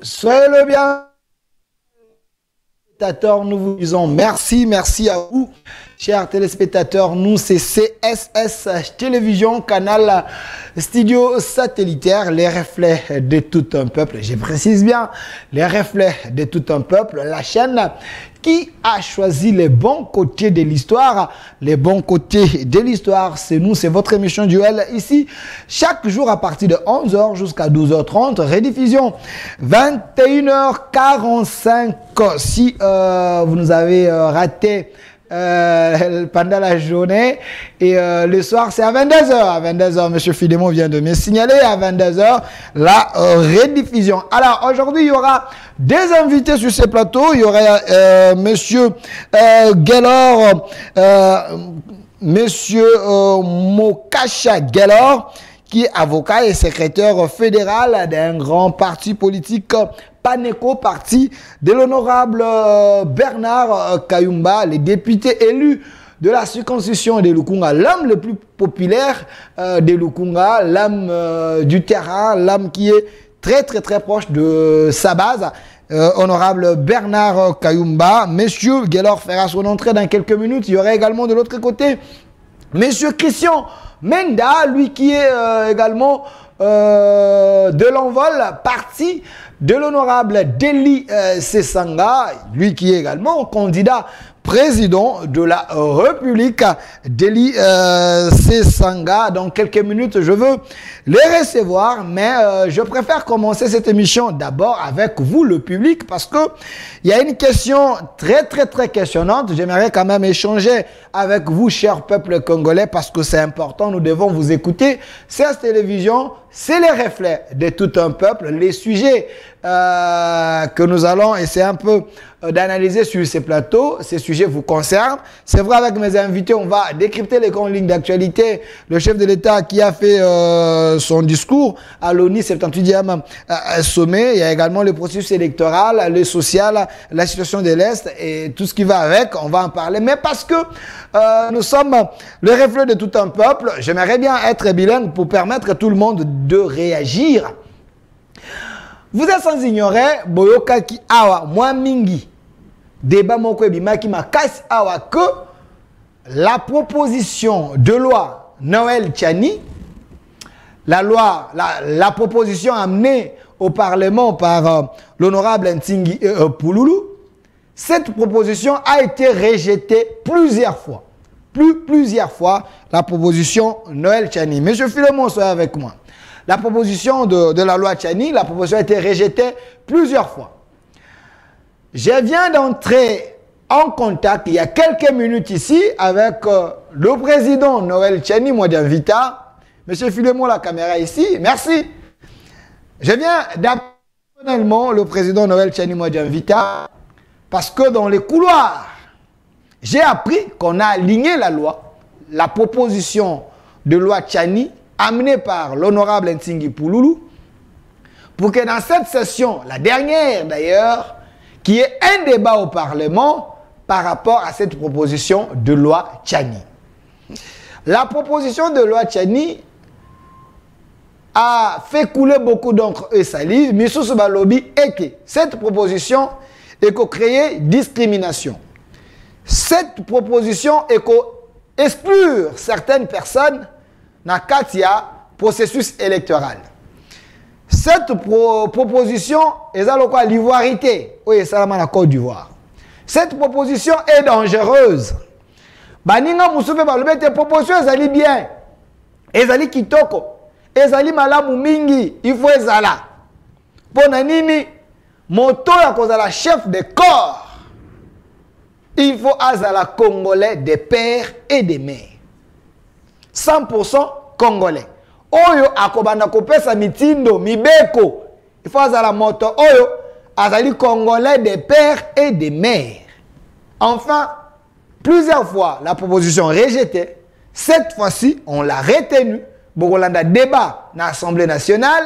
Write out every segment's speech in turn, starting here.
Soyez le bien. Nous vous disons merci à vous, chers téléspectateurs. Nous, c'est CSS Télévision, canal studio satellitaire, les reflets de tout un peuple. Je précise bien, les reflets de tout un peuple, la chaîne qui a choisi les bons côtés de l'histoire. Les bons côtés de l'histoire, c'est nous, c'est votre émission Duel ici, chaque jour à partir de 11h jusqu'à 12h30, rediffusion 21h45. Si vous nous avez raté pendant la journée, et le soir c'est à 22h. À 22h, monsieur Philémon vient de me signaler, à 22h la rediffusion. Alors aujourd'hui il y aura des invités sur ce plateau. Il y aura monsieur Guelor, monsieur Mokacha Guelor, qui est avocat et secrétaire fédéral d'un grand parti politique, Paneco, parti de l'honorable Bernard Kayumba, le député élu de la circonscription de Lukunga, l'homme le plus populaire de Lukunga, l'homme du terrain, l'homme qui est très proche de sa base. Honorable Bernard Kayumba. Monsieur Guelor fera son entrée dans quelques minutes. Il y aura également de l'autre côté monsieur Christian Menda, lui qui est également de l'envol, parti de l'honorable Deli Sesanga, lui qui est également candidat président de la République, Deli Sesanga. Dans quelques minutes, je veux les recevoir, mais je préfère commencer cette émission d'abord avec vous, le public, parce que il y a une question très questionnante. J'aimerais quand même échanger avec vous, cher peuple congolais, parce que c'est important, nous devons vous écouter. Cette télévision, c'est les reflets de tout un peuple. Les sujets que nous allons essayer un peu d'analyser sur ces plateaux, ces sujets vous concernent. C'est vrai, avec mes invités, on va décrypter les grandes lignes d'actualité. Le chef de l'État qui a fait son discours à l'ONU 78e sommet. Il y a également le processus électoral, le social, la situation de l'Est et tout ce qui va avec. On va en parler. Mais parce que nous sommes le reflet de tout un peuple, j'aimerais bien être bilingue pour permettre à tout le monde de réagir. Vous êtes sans ignorer, Boyoka ki awa, moi mingi, débat moko ebimaki makasi awa que la proposition de loi Noël Tchani, la proposition amenée au Parlement par l'honorable Ntingi Pouloulou, cette proposition a été rejetée plusieurs fois. Plusieurs fois, la proposition Noël Tchani. Monsieur Philémon, soyez avec moi. La proposition de la loi Tchani, la proposition a été rejetée plusieurs fois. Je viens d'entrer en contact il y a quelques minutes ici avec le président Noël Tchani Modianvita. Monsieur Philémon, la caméra ici, merci. Je viens d'appeler personnellement le président Noël Tchani Modianvita parce que dans les couloirs, j'ai appris qu'on a aligné la loi, la proposition de loi Tchani amené par l'honorable Ntingi Pouloulou, pour que dans cette session, la dernière d'ailleurs, qu'il y ait un débat au Parlement par rapport à cette proposition de loi Tchani. La proposition de loi Tchani a fait couler beaucoup d'encre et salive, mais sous ce balobi est que cette proposition est qu'on crée discrimination. Cette proposition est qu'on exclure certaines personnes dans le processus électoral. cette proposition est à l'ivoirité. Oui, c'est la Côte d'Ivoire. Cette proposition est dangereuse. Baninga Moussoufé Balobete proposition ezali bien. Ezali kitoko. Ezali malamu mingi. Il faut ezala. Pona nini moto ya kozala chef de corps. Il faut azala congolais de père et de mère. 100% congolais. Oyo akobanda kopesa mitindo mibeko. Il faut azala moto oyo azali congolais de père et de mère. Enfin, plusieurs fois la proposition rejetée. Cette fois-ci, on l'a retenue. Bogolanda débat dans l'Assemblée nationale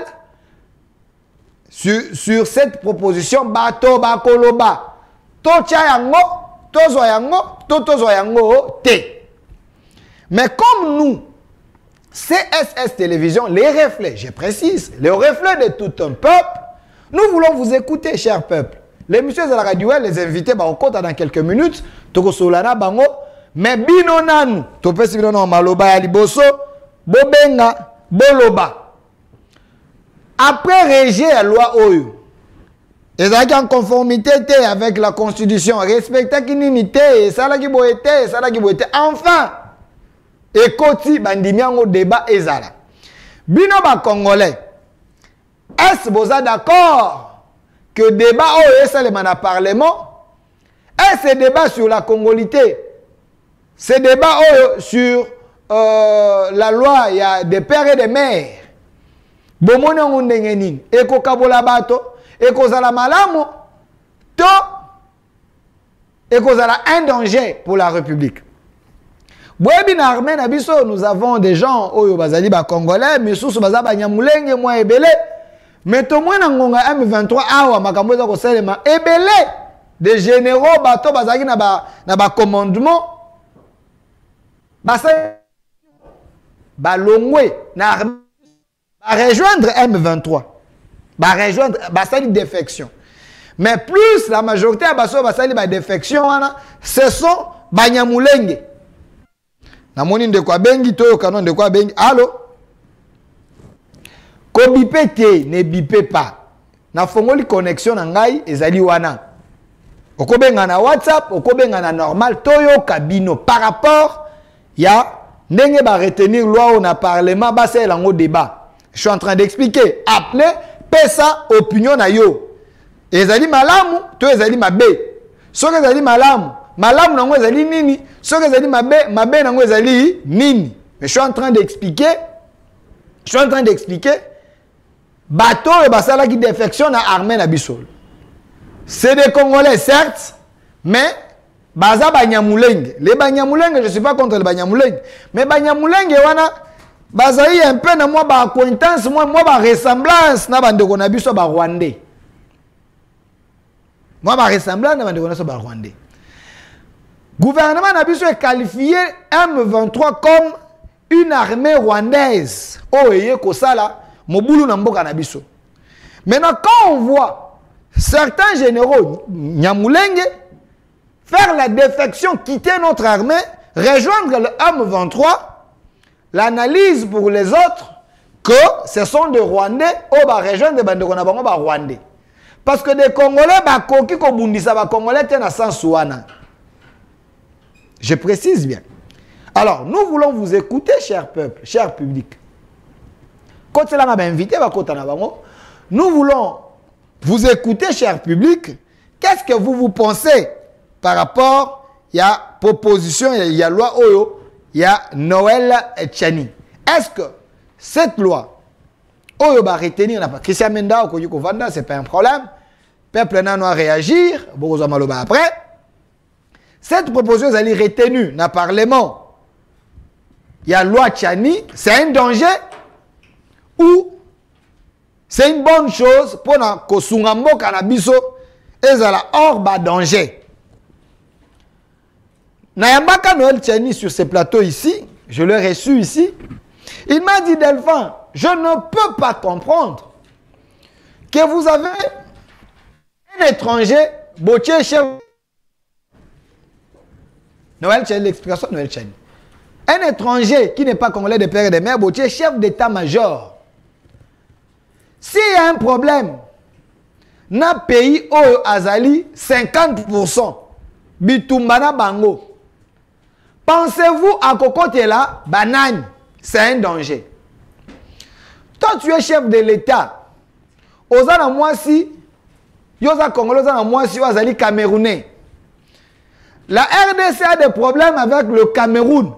sur cette proposition. Bato bakoloba. Tocha yango, tozo yango, tozo yango te. Mais comme nous, CSS Télévision, les reflets, je précise, les reflets de tout un peuple, nous voulons vous écouter, cher peuple. Les messieurs de la radio, les invités, on compte dans quelques minutes, toko solana bango, mais bino nanu, topé si bino maloba ya liboso, bobenga, boloba. Après rejet la loi Oyo, ils sont en conformité avec la constitution, respecter l'inunité, ça la qui boité, ça la qui boité. Enfin, et koti bandimiango débat ezala. Bino ba congolais. Est-ce que vous êtes d'accord que débat est le parlement? Est-ce débat sur la congolité? Ce débat sur la loi, il y a des pères et des mères. Bomoni on ndengenin. Eko kabola bato, eko zala malamo, to, eko zala un danger pour la République. Nous avons des gens oyo bazali ba congolais mais sous baza ba nyamulenge moi ebele mais to moi na ngonga M23 awa makambo za ko selema ebele des généraux bato bazaki na ba commandement basa ba longwe na ba rejoindre M23 ba rejoindre basali défection mais plus la majorité baso basali ba défection ce sont ba nyamulenge. Namoni ndekwa bengi toyo kanon ndekwa bengi. Allô? Ko bipe te, ne bipe pas. Na fongoli connexion na ngai ezali wana. Oko benga na WhatsApp, oko benga na normal toyo kabino par rapport ya ndenge ba retenir loi au na parlement ba c'est lango débat. Je suis en train d'expliquer. Appelez pesa opinion na yo. Ezali malamu, to ezali mabe. Soki ezali malamu, malamu nango ezali nini? Soki ezali mabe nango ezali nini? Mais je suis en train d'expliquer. Bateau et basala qui défection na armée na bisol. C'est des Congolais certes, mais baza banyamulenge. Les banyamulenge, je ne suis pas contre les banyamulenge, mais banyamulenge wana bazayi un peu na moi ba acquaintance, moi ba ressemblance na bandeko na biso ba Rwandais. Moi ba ressemblance na bandeko na biso ba Rwandais. Gouvernement Nabiso est qualifié M23 comme une armée rwandaise. Oh, et Kosala, Moboulou Namboka Nabiso. Maintenant, quand on voit certains généraux, Nyamulenge, faire la défection, quitter notre armée, rejoindre le M23, l'analyse pour les autres, que ce sont des Rwandais, ou bah rejoindre des Bandekonabango, bah Rwandais. Parce que des Congolais, bah Koki Kobundisa, bah Congolais, t'es na sans souana. Je précise bien. Alors, nous voulons vous écouter, cher peuple, cher public. Quand c'est là qu'on m'a invité, nous voulons vous écouter, cher public. Qu'est-ce que vous pensez par rapport à la proposition, il y a loi Oyo, il y a Noël Tchani. Est-ce que cette loi, Oyo va retenir, Christian Menda ou Koyuko Vanda, ce n'est pas un problème. Le peuple n'a pas réagir, Bogoza Maloba après. Cette proposition est retenue dans le Parlement. Il y a loi Tchani, c'est un danger ou c'est une bonne chose pour que Sungambo Kanabiso est hors de danger. Nayambaka Noël Tchani sur ce plateau ici, je l'ai reçu ici, il m'a dit Delphin, je ne peux pas comprendre que vous avez un étranger, Botier chef. Noël Tchani, l'explication de Noël Tchani. Un étranger qui n'est pas congolais de père et de mère, Botier, chef d'état-major. S'il y un problème. Na pays oyo azali 50% bitumbana bango. Pensez-vous à Kokotela, banane, c'est un danger. Toi, tu es chef de l'État. Ozana Mwasi, Yosa Congolais, Ozana Mwasi, Ozali Camerounais. La RDC a des problèmes avec le Cameroun.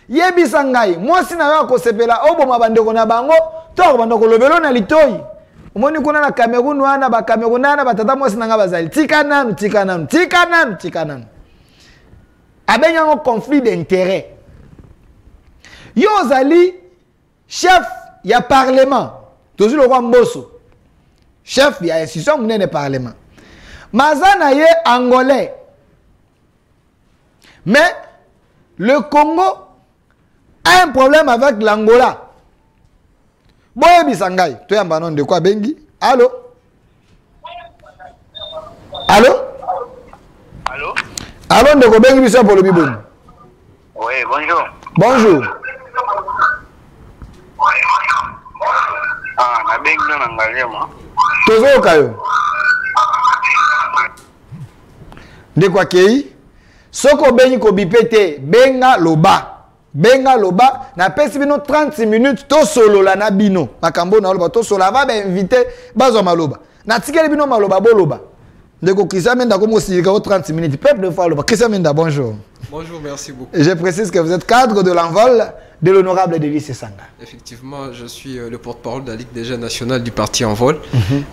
Yebi Sangai, Mwasi na yo kosepela, obo mabandeko na bango, to bandeko lobelo na litoi. Omoni kuna na Cameroun wana ba Camerounana batata Mwasi nanga bazali. Tika nanu. Avec un conflit d'intérêt. Yo Zali, chef, il y a parlement. Toujours le roi Mbosso. Chef, il y a institution de parlement. Mazana est angolais. Mais le Congo a un problème avec l'Angola. Boye Bisangay, tu es un banon de quoi Bengi? Allô? Allô? Allô? Allô, de Bengi Bissau pour le Biboun. Oui, bonjour. Bonjour. Ah, na Bengi na Ngalema. Tozo Kayo. De quoi Kei? Soko Bengi ko bipete, benga loba. Benga loba, na pesi bino 30 minutes to solo la na bino. Makambo na loba to solo va ba invité bazo maloba. Na tikele bino maloba boloba. Ndeko Christian Menda comme aussi 30 minutes. Peuple de fois loba. Christian Menda, bonjour. Bonjour, merci beaucoup. Je précise que vous êtes cadre de l'envol de l'honorable Delis Sanga. Effectivement, je suis le porte-parole de la Ligue des jeunes nationale du parti Envol.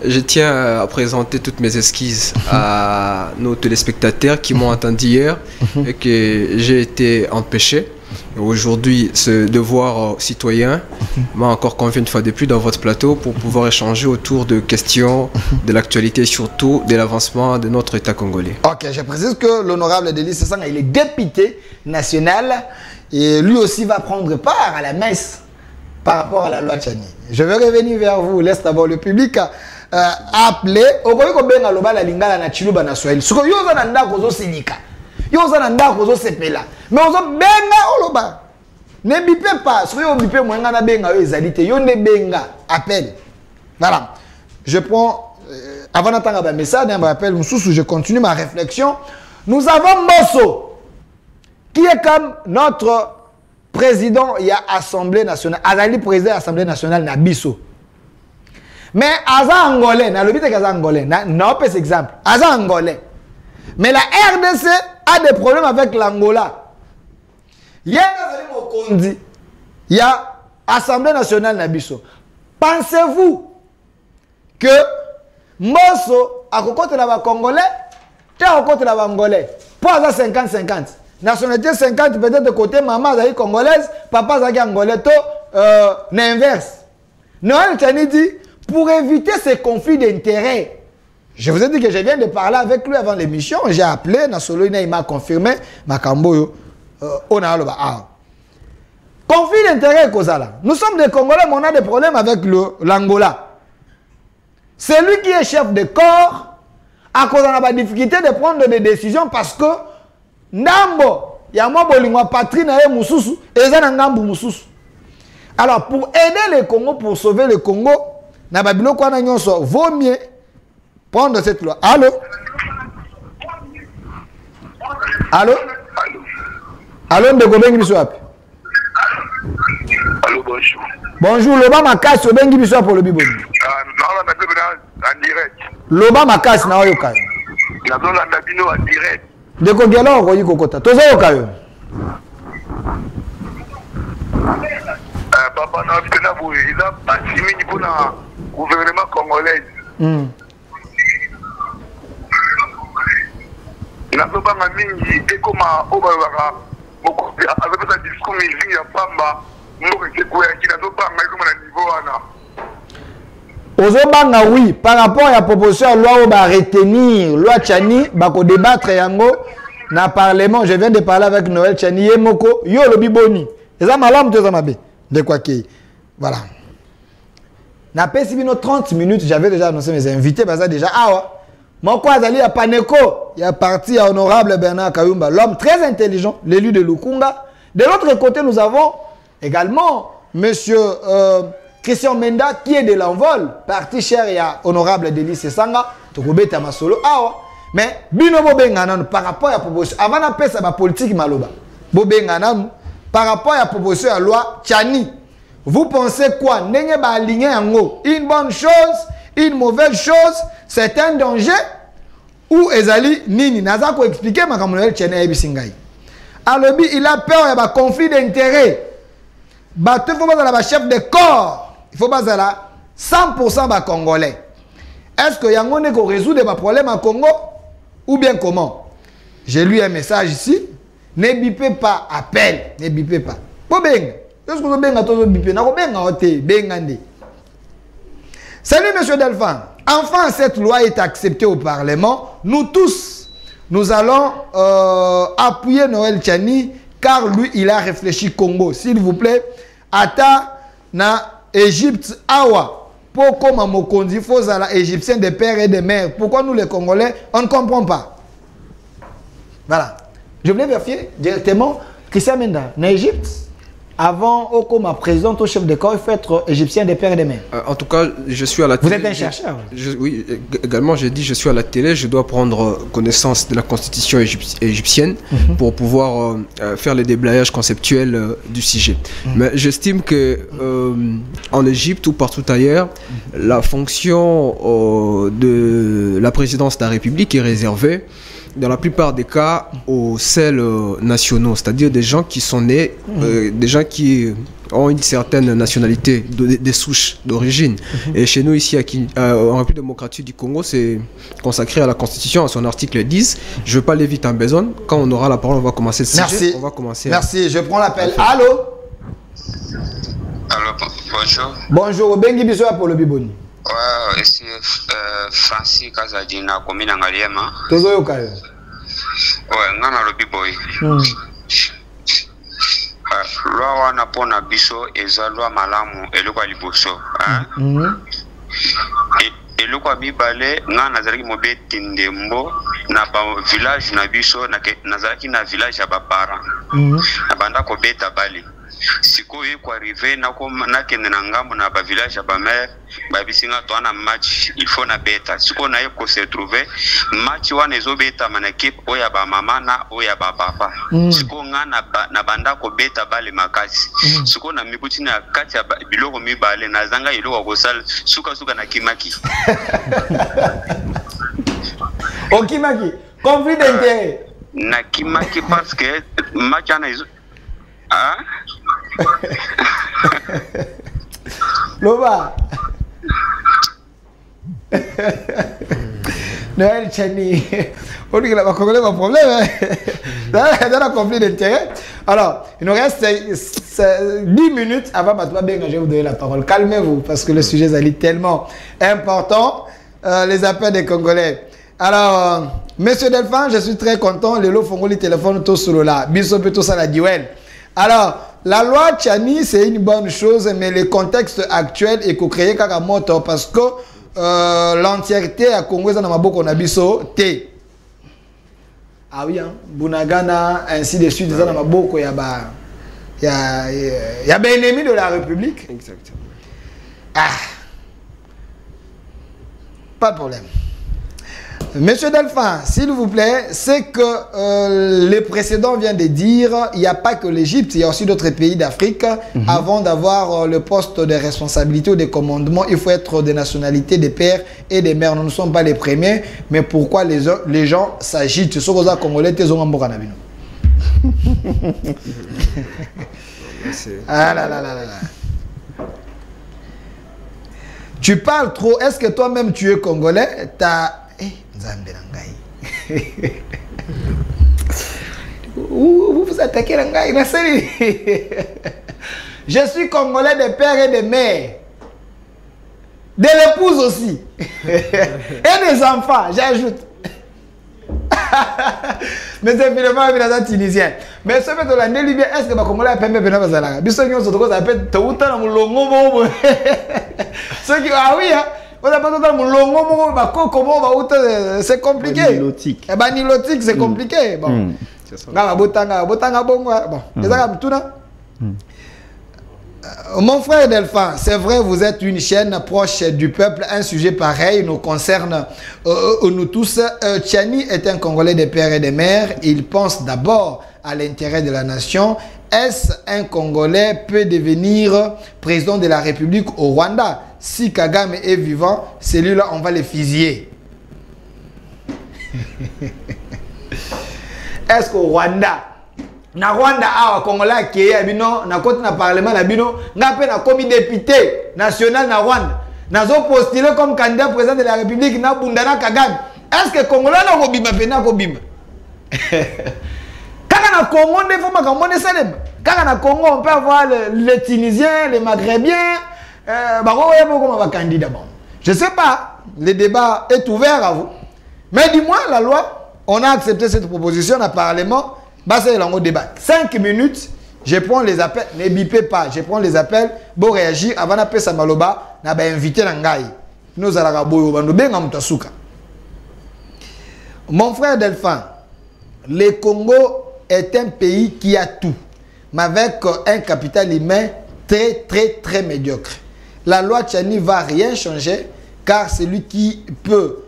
Je tiens à présenter toutes mes esquisses à nos téléspectateurs qui m'ont entendu hier et que j'ai été empêché. Aujourd'hui, ce devoir citoyen m'a encore convié une fois de plus dans votre plateau pour pouvoir échanger autour de questions de l'actualité et surtout de l'avancement de notre État congolais. Ok, je précise que l'honorable Delis Sanga, il est député national et lui aussi va prendre part à la messe par rapport à la loi Tchani. Je vais revenir vers vous, laisse d'abord le public appeler. Okoyoko benga loba la lingala na chiluba na Swahili. Suko yoza na ndako zo sinika. Yoza na ndako zo sepela. Mais ozo benga oloba. Ne bipe pas. Suko yo bipe mwenga na benga yo ezalite. Yo ne benga. Appelle. Voilà. Je prends avant d'attendre un message, un rappel, je continue ma réflexion. Nous avons Mbosso qui est comme notre président, il y a Assemblée nationale, Azali président de l'Assemblée nationale Nabiso. Mais Aza Angolais, na l'obité qu'Aza Angolais, non pas cet exemple, Aza Angolais. Mais la RDC a des problèmes avec l'Angola. Il y a Azali Mokondi, il y a Assemblée nationale Nabiso. Pensez-vous que Mbosso a côté la Congolais, tu as côté la Angolais, pour Aza 50-50. Nationalité 50 peut-être de côté, maman est congolaise, papa est angolais, l'inverse. Noël Tchani dit, pour éviter ces conflits d'intérêts, je vous ai dit que je viens de parler avec lui avant l'émission, j'ai appelé, Nasolo il m'a confirmé, Makambo, on a le conflit d'intérêts, Kozala. Nous sommes des Congolais, mais on a des problèmes avec l'Angola. C'est lui qui est chef de corps, à cause de la difficulté de prendre des décisions parce que Ndambo, ya mwa bolingwa patrie na ye mususu, eza na ngambu mususu. Alors pour aider le Congo, pour sauver le Congo, na babilo kwa na nyonso, vaut mieux prendre cette loi. Allô? Allô? Allô, ndeko bengi biso wapi? Allô, bonjour. Bonjour, loba makasi obengi biso pour le biboni. En direct. Loba makasi na oyo kayo. Nazo la dabino en direct. Ndeko gela okoyi kokota. Tozo kayo. Papa na bitena bu, il a pas simini pour na gouvernement congolais. Nazo banga mingi ekoma obalaka moko avec sa discours mingi ya pamba moko ekeko ya kina zo banga ekoma na niveau wana. Ozobanga oui, par rapport à la proposition de loi, on va retenir loi Tchani, bako débattre yango na parlement. Je viens de parler avec Noël Tchani Yemoko, yo lobi boni. Et ça malam te zamabe. De quoi qui voilà. Na pesi bino 30 minutes, j'avais déjà annoncé mes invités parce que déjà Moko Azali a Paneko, il y a parti à honorable Bernard Kayumba, l'homme très intelligent, l'élu de Lukunga. De l'autre côté, nous avons également monsieur Christian Menda qui est de l'envol, parti cher et honorable Delis Sanga, Tokobeta Masolo, mais bino bobenganan par rapport à la proposition, avant de faire sa politique maloba, bobenganan par rapport à la proposition à la loi Tchani, vous pensez quoi? N'ayez pas aligné en haut, une bonne chose, une mauvaise chose, c'est un danger, ou Ezali Nini, Naza ko expliquer ma kamonel Tchani Ebisingai. Alors il a peur, il y a un conflit d'intérêt. Il faut pas être chef de corps. Il faut pas être 100% de Congolais. Est-ce que Yango ne peut résoudre les problèmes au Congo? Ou bien comment? J'ai lu un message ici. Ne bipez pas, appel. Ne bipez pas. Est-ce que vous avez bipé? Salut monsieur Delphin. Enfin, cette loi est acceptée au Parlement. Nous tous, nous allons appuyer Noël Tchani car lui, il a réfléchi Congo. S'il vous plaît, Ata na Égypte Awa. Pourquoi Mamokondi faut à la égyptien des pères et des mères? Pourquoi nous les Congolais, on ne comprend pas? Voilà. Je voulais vérifier directement Christian Menda, en Égypte, avant Okoma président au chef de corps, il faut être égyptien des pères et des mères. En tout cas, je suis à la télé. Vous êtes un chercheur? Oui, également, j'ai dit je suis à la télé, je dois prendre connaissance de la constitution égyptienne pour pouvoir faire les déblayages conceptuels du sujet. Mais j'estime que en Égypte ou partout ailleurs, la fonction de la présidence de la République est réservée dans la plupart des cas aux seuls nationaux, c'est-à-dire des gens qui sont nés, des gens qui ont une certaine nationalité, des souches d'origine. Et chez nous ici en République démocratique du Congo, c'est consacré à la Constitution, à son article 10. Je ne veux pas aller vite en besogne. Quand on aura la parole, on va commencer ce sujet. On va commencer. Merci, je prends l'appel. Allô? Allô, bonjour. Bonjour, Bengi Biso pour le Biboni. Ouais, c'est Francis Kazadina, commune Angaliema. Tozo Kayo. Ouais, ngana le Biboy. Loi wana pona biso eza loi malamu eloko liboso, hein? Eloko mibale nga nazalaki mobeti ndembo na ba village na biso nazalaki na village ya ba parents. Na banda ko beta bale. Siko ye ko arriver na kende na ngambo na ba village ya ba mère ba bisinga to na match il faut na beta. Siko na ye ko se trouver match wana ezo beta mana équipe oya ba mama na oya ba papa. Siko nga na banda ko beta bale makasi. Siko na mikuti na kati ya biloko mibale na zanga iloko ko sal suka na kimaki. Okimaki, conflit d'intérêt. Na kimaki parce que match ana izo ah Loba. Noël Tchani. On dit qu'il a pas problème. Dans un conflit d'intérêt. Alors, il nous reste 10 minutes avant que je vous donner la parole. Calmez-vous parce que le sujet est tellement important. Les appels des Congolais. Alors, monsieur Delphin, je suis très content. Les lots font le téléphone tout solo là. Biso tout ça la duel. Alors, la loi Tchani, c'est une bonne chose, mais le contexte actuel est co-créé Kakamoto parce que l'entièreté à Congo, ça n'a pas beaucoup d'abisso. Ah oui, hein, Bunagana, ainsi de suite, ça n'a pas beaucoup. Il y a bien ennemi de la République. Exactement. Ah, pas de problème. Monsieur Delphin, s'il vous plaît, c'est que le précédent vient de dire, il n'y a pas que l'Égypte, il y a aussi d'autres pays d'Afrique. Avant d'avoir le poste de responsabilité ou de commandement, il faut être de nationalité des pères et des mères. Nous ne sommes pas les premiers, mais pourquoi les gens s'agitent? Ce que les Congolais sont en Bokanabino. Ah là là là là. Tu parles trop. Est-ce que toi-même tu es Congolais? Vous vous attaquez la ngaï. Je suis Congolais des pères et des mères. De l'épouse aussi. Et des enfants, j'ajoute. Mais c'est finalement un Tunisien. Mais ce fait de la Nélibia, est-ce que les Congolais peuvent me faire ça? Ceux qui. Ah oui, hein? C'est compliqué. Nilotique, c'est compliqué. Bon. Mon frère Delphin, c'est vrai, vous êtes une chaîne proche du peuple. Un sujet pareil nous concerne nous tous. Tchani est un Congolais des pères et des mères. Il pense d'abord à l'intérêt de la nation. Est-ce un Congolais peut devenir président de la République au Rwanda? Si Kagame est vivant, celui-là, on va le fusiller. Est-ce qu'au Rwanda, na Rwanda, Congolais qui est abino, na côté na parlement abino, n'a pas comme député national na Rwanda, n'a pas postulé comme candidat président de la République na Bundana Kagame. Est-ce que Congolais na kobima pena kobima? Quand na Congo, il faut pas qu'on ça. Quand na Congo, on peut avoir les Tunisiens, les Maghrébiens, candidat. Je sais pas, le débat est ouvert à vous. Mais dis-moi, la loi, on a accepté cette proposition au Parlement. C'est un débat. 5 minutes, je prends les appels. Ne bipez pas, je prends les appels. Bon, réagir avant d'appeler Samaloba, n'a pas invité Nangaï. Nous allons mon frère Delphin, le Congo est un pays qui a tout, mais avec un capital humain très médiocre. La loi Tchani ne va rien changer, car celui qui peut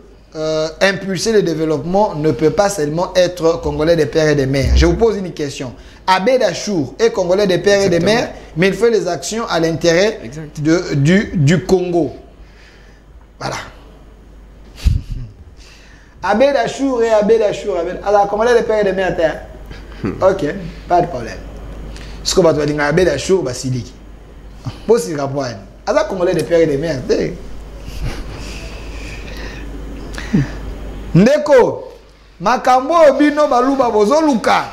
impulser le développement ne peut pas seulement être Congolais des pères et des mères. Je vous pose une question. Abed Achour est Congolais des pères et des mères, mais il fait les actions à l'intérêt du Congo. Voilà. Abed Achour et Abed Achour. Alors, Congolais des pères et des mères, ok, pas de problème. Ce qu'on va te dire, Abed Achour, Basili. Possible à point. Alors, Congolais des pères et des mères, Ndeko, makambo obino baluba bozoluka,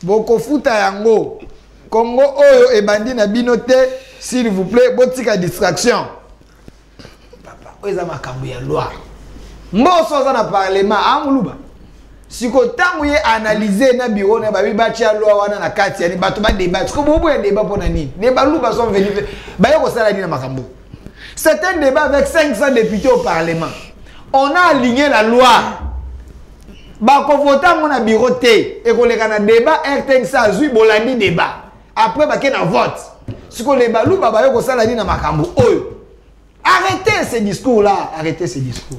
boko futa yango, Congo oyo ebandi na binote, s'il vous plaît, botika distraction. Papa, oyo makambo ya loi. Mboso za na parlement amuluba. Siko tangu ye analyser na bureau na babi batia loi wana na kati ya ni bato ba débat. Siko bobo ya débat pona nini? Ne baluba sont venus ba yo ko sala ni na makambo. C'est un débat avec 500 députés au parlement. On a aligné la loi. Bako vota mon bureau T et qu'on les a débat RTN ça zui bolandi débat. Après ba na vote. Si qu'on les balou ba yo ko sala ni na makambo. Arrêtez ces discours là, arrêtez ces discours.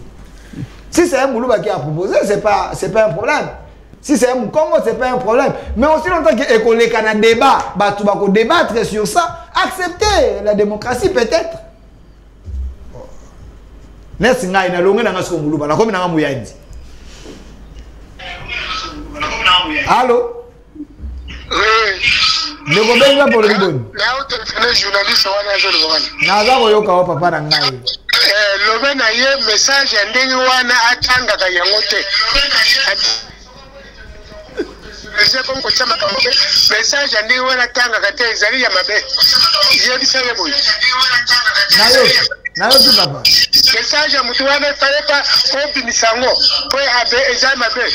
Si c'est un Moulouba qui a proposé, c'est pas un problème. Si c'est un Congo, c'est pas un problème. Mais aussi longtemps que qu'on les a débat, ba tu vas débattre sur ça, accepter la démocratie peut-être. Nesi ngai na longa na ngasko Moulouba, na komi na muyandi. Allô? Oui. Ne gobe nga pour le bon. Là où tu es journaliste wana je le vois. Na za ko yoka wa papa na ngai. Lobe na ye message ndenge wana atanga ka yango te. Je comme ko chama ka message ndenge wana atanga ka te ezali ya mabe. Je bisa ye boy. Na yo tu papa. Message mutu wana fallait pas ko bimisango. Ko abe ezali mabe.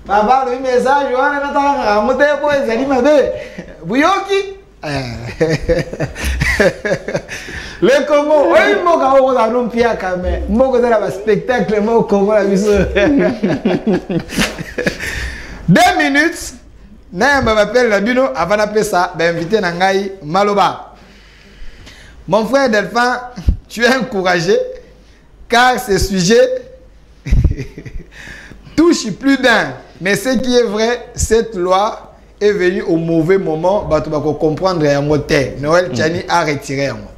Papa, le message, on a un moteur pour les animaux. Bouyoki. Le Congo, oui, mon gars, on a un pied quand même. Mon gars, on a un spectacle, mon Congo, la mission. 2 minutes. Je m'appelle Labino, avant d'appeler ça, invité Nangaï Maloba. Mon frère Delphin, tu es encouragé, car ce sujet touche plus d'un. Mais ce qui est vrai, cette loi est venue au mauvais moment. Tu vas comprendre un terme. Noël Tchani a retiré un mot.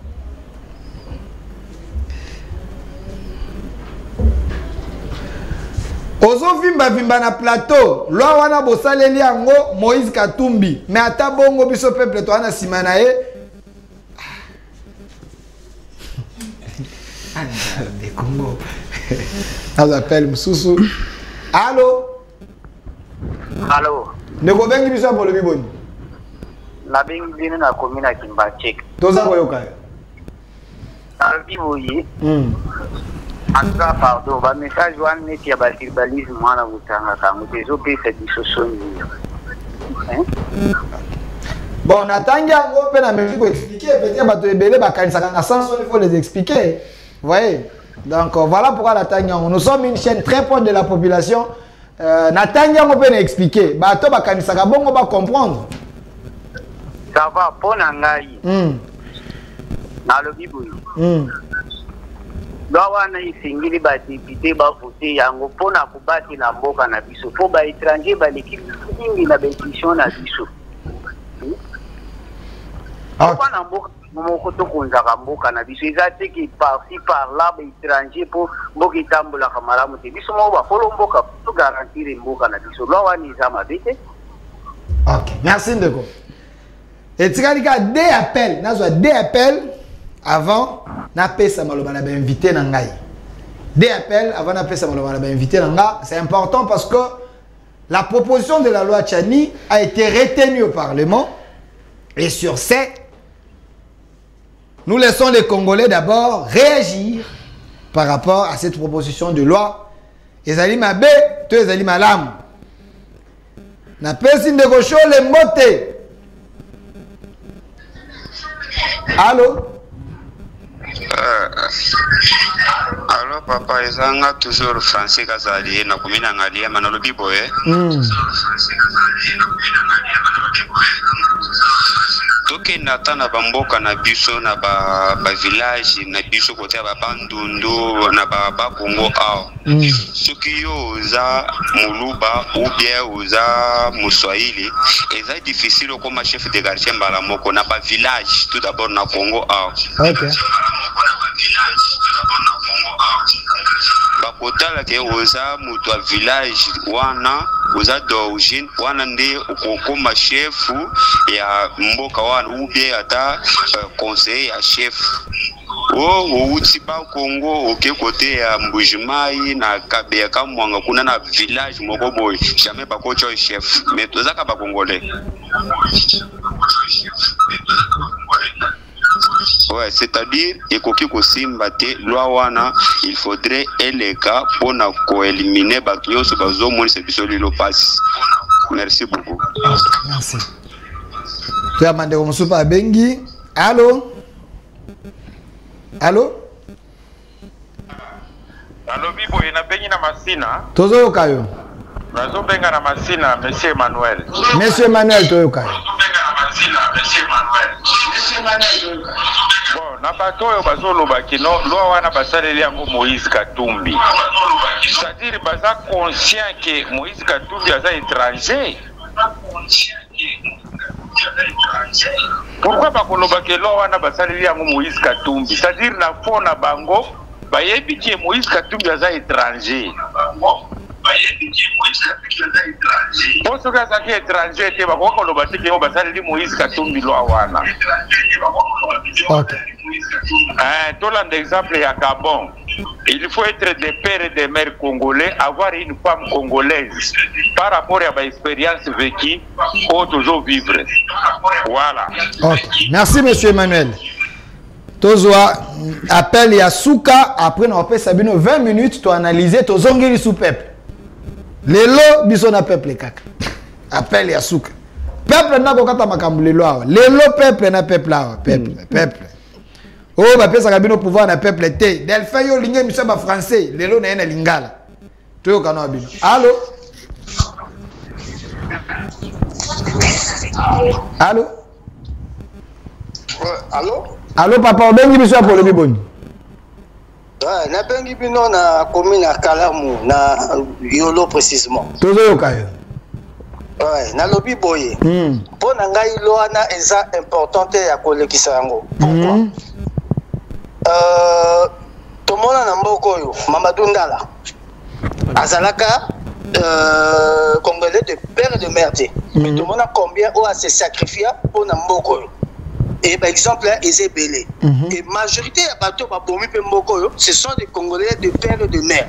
Ozo vimba na plateau. Loi wana bosaleli yango Moïse Katumbi. Mais ata bongo biso peuple to wana simana e. Des Congo. On appelle Msusu. Allô? Allô? Ne ko bengi biso bolo biboni. Na bengi bino na komina Kimbachek. Toza ko yoka. Albi boyi. Anga pardon, ba message wan neti ya balibalisme mwana butanga kangu tezo pesa disosoni. Bon, natangi yango pe na mesi ko expliquer peut-être bato ebele ba kanisa kanga sans il faut les expliquer. Vous voyez? Donc voilà pourquoi natangi yango. Nous sommes une chaîne très proche de la population. Natangi yango pe na expliquer. Bato ba kanisa ka bongo ba comprendre. Ça va, pour Nangaï. Dans le Bible. Gawana isingili ba député ba voter yango pona kubati na mboka na biso po ba étranger ba l'équipe mingi na bétition na biso. Pourquoi na mboka moko to konza ka mboka na biso ezate ki par-ci par-là ba étranger po mboka itambola kamara muté biso mo ba kolo mboka to garantir mboka na biso lawani zama bete. OK, merci ndeko. Et tikalika deux appels, nazwa deux appels avant na pesa maloba na ba invité na ngai. Deux appels avant na pesa maloba na ba invité na nga, c'est important parce que la proposition de la loi Tchani a été retenue au Parlement et sur ce, nous laissons les Congolais d'abord réagir par rapport à cette proposition de loi. Ezali mabe, to ezali malamu. Na pesi ndeko show le moté. Allô? Alors papa ezanga toujours français kazali na komina ngalia manalobi boye. Toke natana bamboka na biso na ba village na biso kote ba bandundu na ba Congo ao. Soki yo za muluba ou bien oza muswahili, eza difficile comme chef de quartier mbala moko na ba village tout d'abord na Congo ao. OK. Bakotala ke oza mutu a village wana oza d'origine wana nde okokoma chef ya mboka wana ou bien ata conseiller ya chef. Outi ba Congo oke côté ya Mbujimai na Kabeya Kamwanga kuna na village moko boy jamais bakocho chef mais tozaka ba Congolais. Ouais, c'est-à-dire ekoki kosimba te loi wana il faudrait eleka pona ko éliminer bakyoso bazo moni se biso lilo passe. Merci beaucoup. Merci. Tu as mandé comme super bengi. Allô? Allô? Allô bibo ina bengi na masina. Tozo yokayo. Nazo benga na masina monsieur Emmanuel. Monsieur Emmanuel toyo yokayo. Bon, na bato oyo bazoloba kino loi wana basaleli yango Moïse Katumbi. C'est-à-dire baza conscient que Moïse Katumbi aza étranger. Pourquoi bakoloba ke loi wana basaleli yango Moïse Katumbi? C'est-à-dire na fond na bango bayebi ke Moïse Katumbi aza étranger. Pour ce cas qui est étranger, tu vas voir qu'on va dire que basaleli Moïse Katumbi loi wana. OK. Tout l'exemple à Gabon. Il faut être des pères et des mères congolais, avoir une femme congolaise par rapport à l'expérience vécue pour toujours vivre. Voilà. OK. Merci monsieur Emmanuel. Tozwa appel ya Souka après on peut sabino 20 minutes to analyser to zongeli sous peuple. Lelo biso na peuple kaka. Appel ya Souka. Peuple na kokata makambu lelo awa. Lelo peuple na peuple awa, peuple. Oh ba pesa kabino pouvoir na peuple te. Delphin yo lingé miso ba français, lelo na yena lingala. Toyo kana bino. Allô? Allô? Allô? Allô papa, obengi biso pour le biboni. Na bengi bino na commune à Kalamu na Yolo précisément. Tozo yokayo. Ouais, na lobi boye. Pour ngai loi na eza importante ya kolekisa yango. Pourquoi? Tomona na mboko yo Mamadou Ndala. Azalaka Congolais de père et de mère. Mais tomona combien on a se sacrifié pour na mboko yo. Et par exemple, Ezebele. Et majorité de bateaux ce sont des Congolais de père et de mère.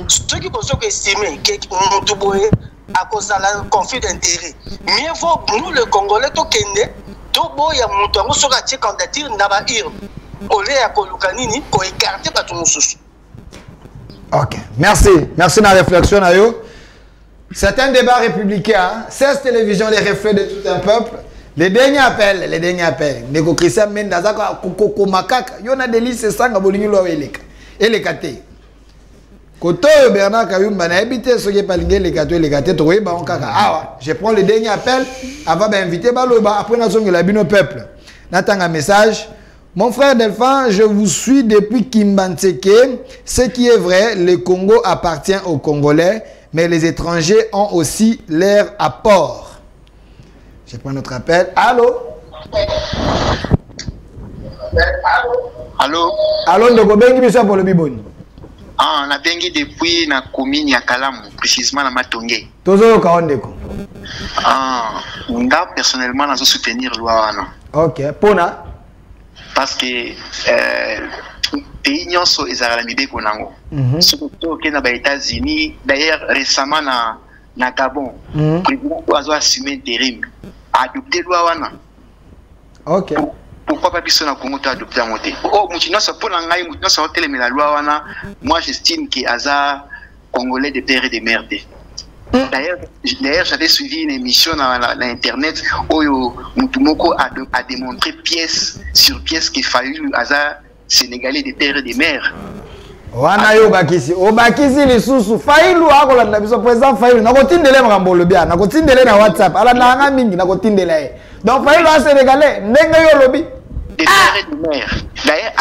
Ceux qui sont estimés que Moutouboé à cause de la conflit d'intérêt. Mieux vaut nous les Congolais to kende to boya Moutongo sur la candidature n'aba ir. Olé à Kolukanini pour écarter bateau sous. OK. Merci. Merci de la réflexion ayo. C'est un débat républicain. 16 télévisions les reflets de tout un peuple. Les derniers appels. Nego Christian Mendazaka Koko Makaka. Yona Delis Sanga Bolingi Lo Eleka. Elekate. Koto Bernard Kayumba n'a habité ce qui est pas les gâteaux, trouvé, bah on kaka. Ah, je prends le dernier appel avant d'inviter Baloba. Après, nous sommes la bino peuple. N'attends un message. Mon frère Delphin, je vous suis depuis Kimbanseke. Ce qui est vrai, le Congo appartient aux Congolais, mais les étrangers ont aussi leur apport. Je prends notre appel. Allô? Allô? Allô, Ndoko Bengi, monsieur pour le Biboni. Ah, on a bengi depuis la commune ya Kalamu, précisément la Matongé. Tozo Kaondeko. Ah, nga personnellement, je soutenir loi. Ok, Pona? Parce que pays nyonso ezala mibeko nango. Surtout que na ba États-Unis, d'ailleurs récemment na Gabon, président ozo assumer intérim, adopter loi wana. Ok. Pourquoi pas biso na Congo to adopter en moté? Oh, mutino sa pour ngai mutino sa hotel mais la loi wana, moi j'estime que aza congolais de père et de mère. D'ailleurs, j'avais suivi une émission dans l'internet où Moutoumoko a démontré pièce sur pièce qu'il fallait Aza sénégalais des pères et des mères. Wana yo bakisi, o bakisi les sous Failu akola na biso président Failu na kotindele ngambolo bia na kotindele na WhatsApp ala na nga mingi na kotindele. Donc Failu a sénégalais ndenge yo lobi des pères et des mères. D'ailleurs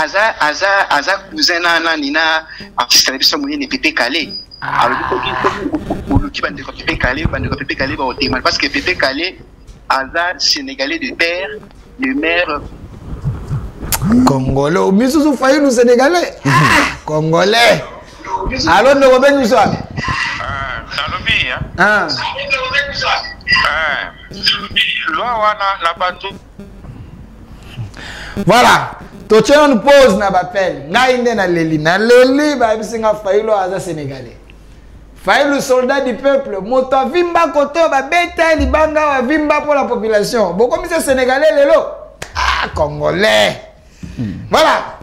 Aza cousin na nina artiste na biso moni ne Pépé Calé. Alors, parce que Pépé Calé, Aza sénégalais de père, de mère. Congolais, au mieux sous Failu sénégalais. Congolais. Alors, nous revenons nous sommes. Ah. Voilà. Tu as une pause na bapel. Na inde na leli ba bisinga Failu Aza sénégalais. Failu soldat du peuple, moto vimba koto ba beta libanga wa vimba pour la population. Bon comme c'est sénégalais lelo. Ah congolais. Voilà.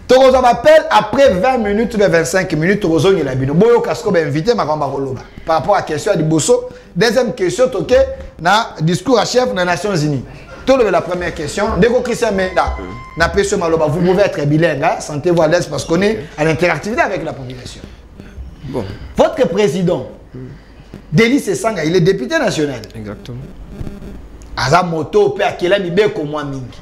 Torozo m'appelle après 20 minutes ou 25 minutes Torozo ni la bino. Boyo kasko ba invité ma kamba koloba. Par rapport à la question de Bosso, deuxième question toké na discours à chef des Nations Unies. Tout la première question, Deko Christian Menda, na peso maloba, vous pouvez être bilingue, hein? Sentez-vous à l'aise parce qu'on est à l'interactivité avec la population. Bon. Votre président, Délice Sanga, il est député national. Exactement. Aza moto pe akela mibeko mwa mingi.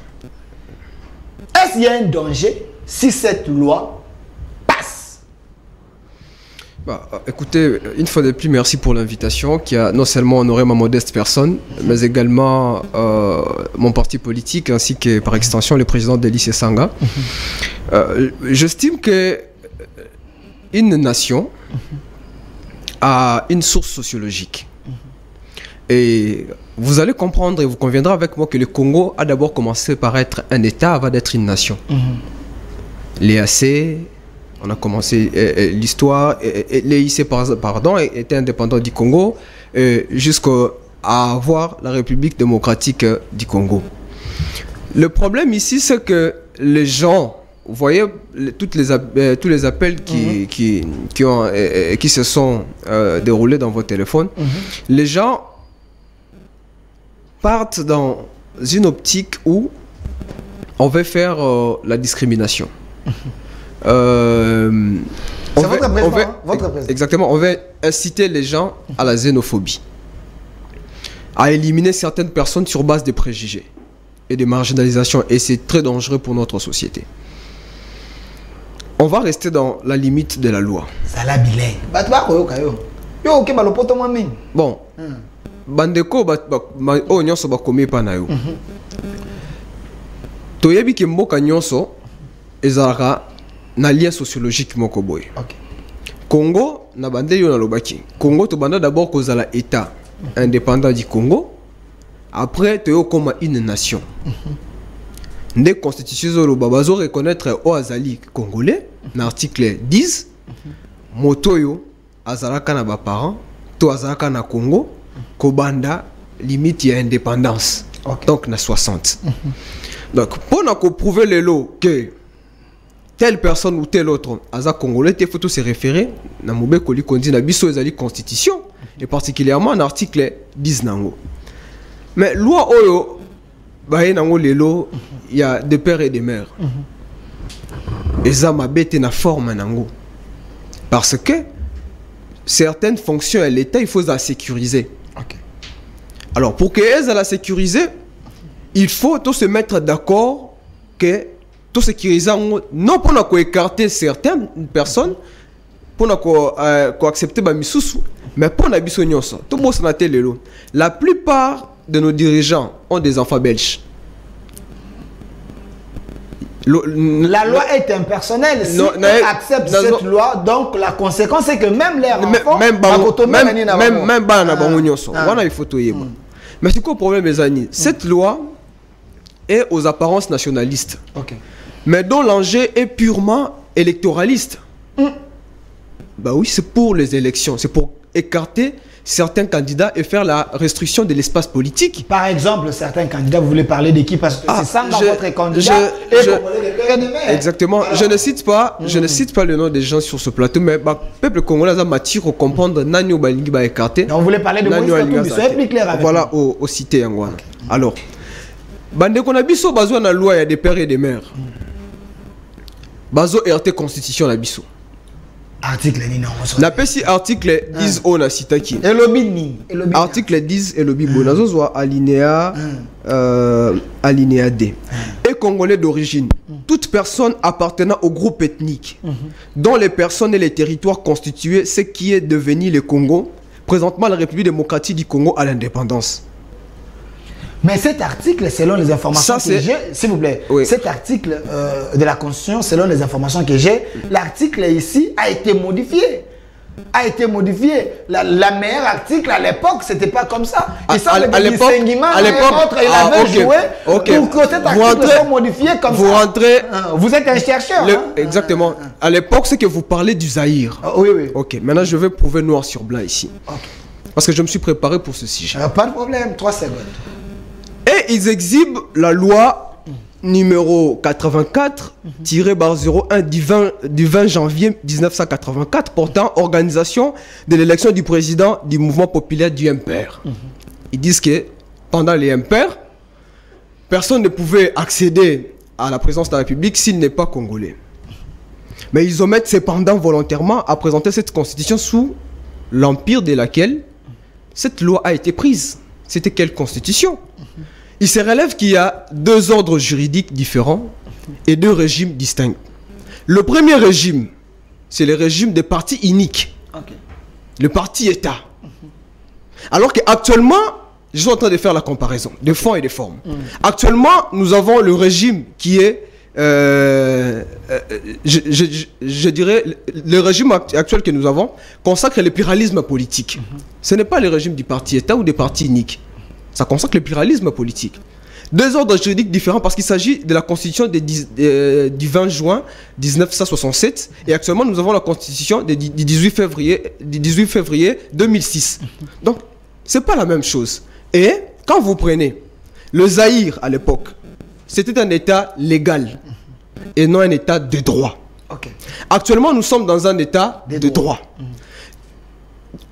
Est-ce qu'il y a un danger si cette loi passe? Bah, écoutez, une fois de plus, merci pour l'invitation qui a non seulement honoré ma modeste personne, mais également mon parti politique ainsi que par extension le président Délice Sanga. J'estime que une nation a une source sociologique. Et vous allez comprendre et vous conviendrez avec moi que le Congo a d'abord commencé par être un État avant d'être une nation. L'EAC, on a commencé l'histoire, l'EIC pardon, était indépendant du Congo jusqu'à avoir la République démocratique du Congo. Le problème ici, c'est que les gens, vous voyez tous les appels qui se sont déroulés dans vos téléphones, les gens partent dans une optique où on veut faire la discrimination. Votre président. Exactement, on veut inciter les gens à la xénophobie, à éliminer certaines personnes sur base des préjugés et de marginalisation, et c'est très dangereux pour notre société. On va rester dans la limite de la loi. Bon, bandeko o nyonso bakomi pa na yo. Toyebi ke mboka nyonso ezalaka na lien sociologique moko boye. Congo na bande yo na lobaki. Congo to banda d'abord kozala état indépendant du Congo. Après toyo koma une nation. Nde constitution zo bazo reconnaître o azali congolais na article 10 motoyo azalaka na ba parents to azalaka na Congo kobanda limite ya indépendance. Donc na 60. Donc pour na ko prouver le lot que telle personne ou telle autre aza congolais, il faut tout se référer na mobeko li kondi na biso ezali constitution et particulièrement na article 10 nango. Mais loi oyo baye nango lelo il y a des pères et des mères. Eza mabete na forme nango. Parce que certaines fonctions à l'État, il faut la sécuriser. Ok. Alors, pour qu'elles la sécuriser, il faut tous se mettre d'accord que tout sécuriser, non pour écarter certaines personnes, pour accepter Bamisusu, mais pour tout le monde. La plupart de nos dirigeants ont des enfants belges. La loi est impersonnelle. Si on accepte cette loi, donc la conséquence c'est que même les enfants, mais c'est quoi le problème, mes amis? Cette loi est aux apparences nationalistes, mais dont l'enjeu est purement électoraliste. Bah oui, c'est pour les élections, c'est pour écarter certains candidats et faire la restriction de l'espace politique. Par exemple, certains candidats, vous voulez parler de qui? Parce que c'est ça votre candidat exactement. Je ne cite pas, le nom des gens sur ce plateau, mais le peuple congolais a matière à comprendre Nanyo Balingi va écarter. On voulait parler de Moïse Katumbi, soyez plus clair avec voilà, au cité Angwana. Alors, bande qu'on a biso besoin de la loi, il y a des pères et des mères. Bazo RT Constitution la biso. Article la PSI article 10 on a cité article 10 et le bibo nazo soit alinéa alinéa D. Et congolais d'origine, toute personne appartenant au groupe ethnique dont les personnes et les territoires constitués ce qui est devenu le Congo, présentement la République démocratique du Congo à l'indépendance. Mais cet article, selon les informations que j'ai, s'il vous plaît, cet article de la Constitution, selon les informations que j'ai, l'article ici a été modifié. La meilleure article à l'époque, c'était pas comme ça. Il semble que Senghima et autres, il avait joué pour que cet article soit modifié comme ça. Vous êtes un chercheur. Exactement. À l'époque, c'est que vous parlez du Zaïre. Oui, oui. Ok, maintenant je vais prouver noir sur blanc ici. Parce que je me suis préparé pour ce sujet. Pas de problème, 3 secondes. Et ils exhibent la loi numéro 84-01 du 20 janvier 1984 portant organisation de l'élection du président du mouvement populaire du MPR. Ils disent que pendant les MPR, personne ne pouvait accéder à la présidence de la République s'il n'est pas congolais. Mais ils omettent cependant volontairement à présenter cette constitution sous l'empire de laquelle cette loi a été prise. C'était quelle constitution? Il se relève qu'il y a 2 ordres juridiques différents et 2 régimes distincts. Le premier régime, c'est le régime des partis uniques. Le parti État. Alors qu'actuellement, je suis en train de faire la comparaison de fond et de forme. Actuellement, nous avons le régime qui est, je dirais, le régime actuel que nous avons consacre le pluralisme politique. Ce n'est pas le régime du parti État ou des partis uniques. Ça consacre le pluralisme politique. 2 ordres juridiques différents parce qu'il s'agit de la constitution du 20 juin 1967 et actuellement nous avons la constitution du 18 février 2006. Donc, c'est pas la même chose. Et quand vous prenez le Zaïre à l'époque, c'était un État légal et non un État de droit. Actuellement, nous sommes dans un État de droit.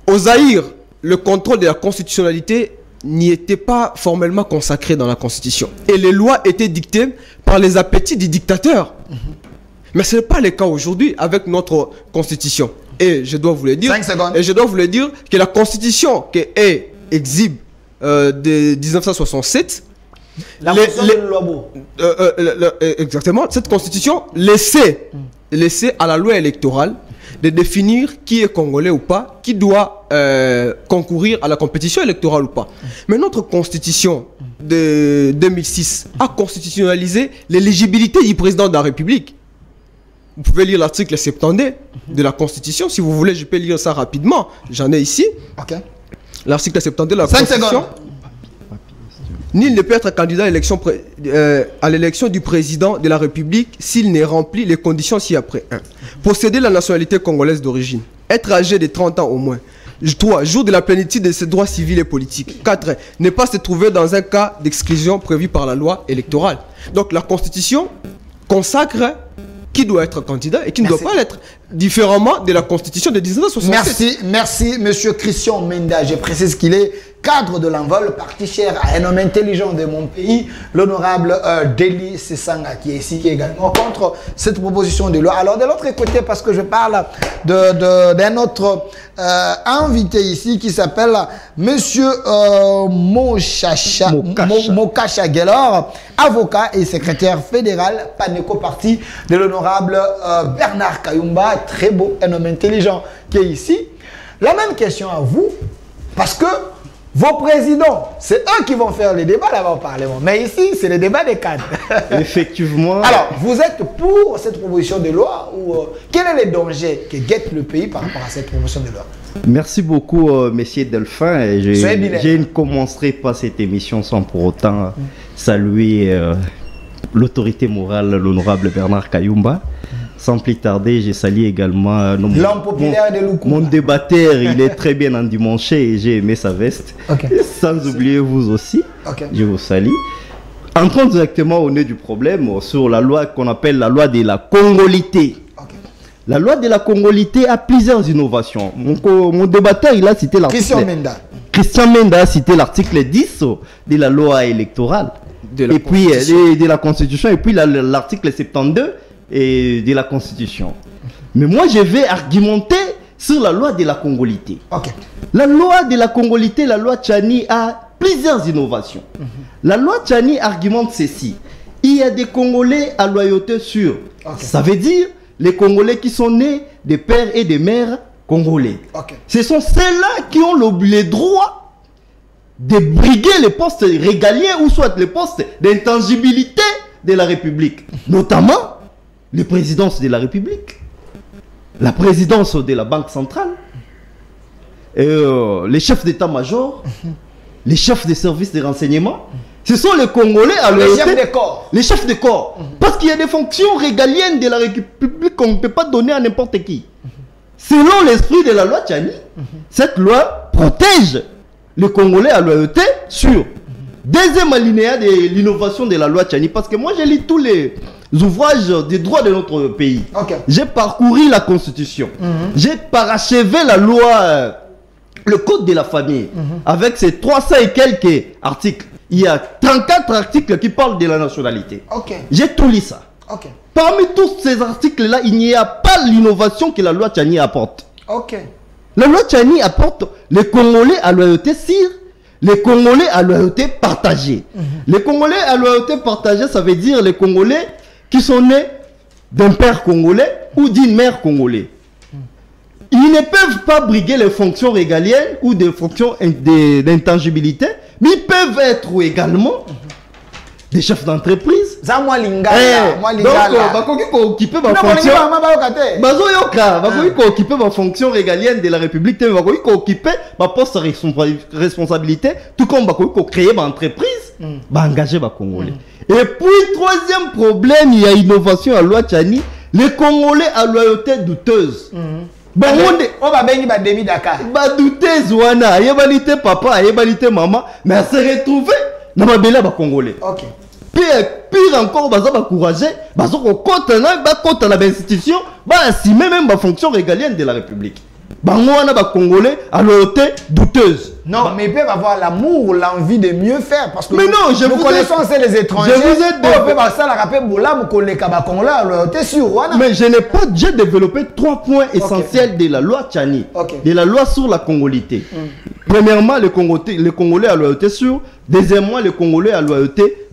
Au Zaïre, le contrôle de la constitutionnalité n'y était pas formellement consacré dans la Constitution. Et les lois étaient dictées par les appétits du dictateur. Mais ce n'est pas le cas aujourd'hui avec notre Constitution. Et je dois vous le dire, que la Constitution qui est exhibe de 1967, exactement, cette Constitution laissait à la loi électorale de définir qui est congolais ou pas, qui doit concourir à la compétition électorale ou pas. Mais notre constitution de 2006 a constitutionnalisé l'éligibilité du président de la République. Vous pouvez lire l'article 70 de la constitution, si vous voulez, je peux lire ça rapidement. J'en ai ici. L'article 70 de la constitution. Nul ne peut être candidat à l'élection du président de la République s'il n'est rempli les conditions ci-après. 1. Posséder la nationalité congolaise d'origine. Être âgé de 30 ans au moins. 3. Jour de la plénitude de ses droits civils et politiques. 4. Ne pas se trouver dans un cas d'exclusion prévu par la loi électorale. Donc la Constitution consacre qui doit être candidat et qui ne doit pas l'être. différemment de la Constitution de 1967. Merci, monsieur Christian Menda. Je précise qu'il est cadre de l'envol, parti cher à un homme intelligent de mon pays, l'honorable Deli Sessanga, qui est ici, qui est également contre cette proposition de loi. Alors, de l'autre côté, parce que je parle d'un autre invité ici qui s'appelle monsieur Mokacha Gelor, avocat et secrétaire fédéral Paneco Parti de l'honorable Bernard Kayumba, très beau, un homme intelligent qui est ici. La même question à vous, parce que vos présidents, c'est eux qui vont faire les débats là-bas au Parlement. Mais ici, c'est le débat des cadres. Effectivement. Alors, vous êtes pour cette proposition de loi ou quel est le danger que guette le pays par rapport à cette proposition de loi? Merci beaucoup, messieurs Delphin. Je ne commencerai pas cette émission sans pour autant saluer l'autorité morale, l'honorable Bernard Kayumba. Sans plus tarder, je salue également l'homme populaire de Lukumba. Mon débatteur, il est très bien endimanché et j'ai aimé sa veste. Sans oublier vous aussi, je vous salue. Entrons directement au nœud du problème sur la loi qu'on appelle la loi de la congolité. La loi de la congolité a plusieurs innovations. Mon débatteur, il a cité l'article... Christian Menda a cité l'article 10 de la loi électorale. Et puis de la Constitution. Et puis l'article 72 et de la Constitution. Mais moi, je vais argumenter sur la loi de la congolité. La loi de la congolité, la loi Tchani, a plusieurs innovations. La loi Tchani argumente ceci. Il y a des Congolais à loyauté sûre. Ça veut dire les Congolais qui sont nés des pères et des mères congolais. Ce sont ceux-là qui ont le droit de briguer les postes régaliens ou soit les postes d'intangibilité de la République. Notamment les présidences de la République, la présidence de la Banque centrale, les chefs d'état-major, les chefs des services de renseignement. Ce sont les Congolais à les chefs de corps. Les chefs de corps. Parce qu'il y a des fonctions régaliennes de la République qu'on ne peut pas donner à n'importe qui. Selon l'esprit de la loi Tchani, cette loi protège les Congolais à loyauté sûre. Deuxième alinéa de l'innovation de la loi Tchani, parce que moi j'ai lu tous les ouvrages des droits de notre pays. J'ai parcouru la Constitution. J'ai parachevé la loi, le code de la famille, avec ses 300 et quelques articles. Il y a 34 articles qui parlent de la nationalité. J'ai tout lu ça. Parmi tous ces articles-là, il n'y a pas l'innovation que la loi Tchani apporte. La loi Tchani apporte les Congolais à loyauté sûre, les Congolais à loyauté partagée. Les Congolais à loyauté partagée, ça veut dire les Congolais qui sont nés d'un père congolais ou d'une mère congolaise. Ils ne peuvent pas briguer les fonctions régaliennes ou des fonctions d'intangibilité, mais ils peuvent être également des chefs d'entreprise. Donc, occuper ma fonction régalienne de la République, occuper ma poste de responsabilité, tout comme créer ma entreprise, engager ma Congolais. Et puis, troisième problème, il y a innovation à loi Tchani, les Congolais à loyauté douteuse. Douteuse, wana, yébalité papa, yébalité maman, mais elle s'est retrouvée dans ma belle Congolais. Pire encore, baza ba courageux, baza ko kota na institution, ba assumer même ma fonction régalienne de la République. Bangwana ba Congolais à loyauté douteuse. Non, mais ils peuvent avoir l'amour ou l'envie de mieux faire parce que mais non, nous connaissons les étrangers. Mais je n'ai pas déjà développé 3 points essentiels de la loi Tchani, de la loi sur la congolité. Premièrement, les Congolais à loyauté sûre. Deuxièmement, les Congolais à loyauté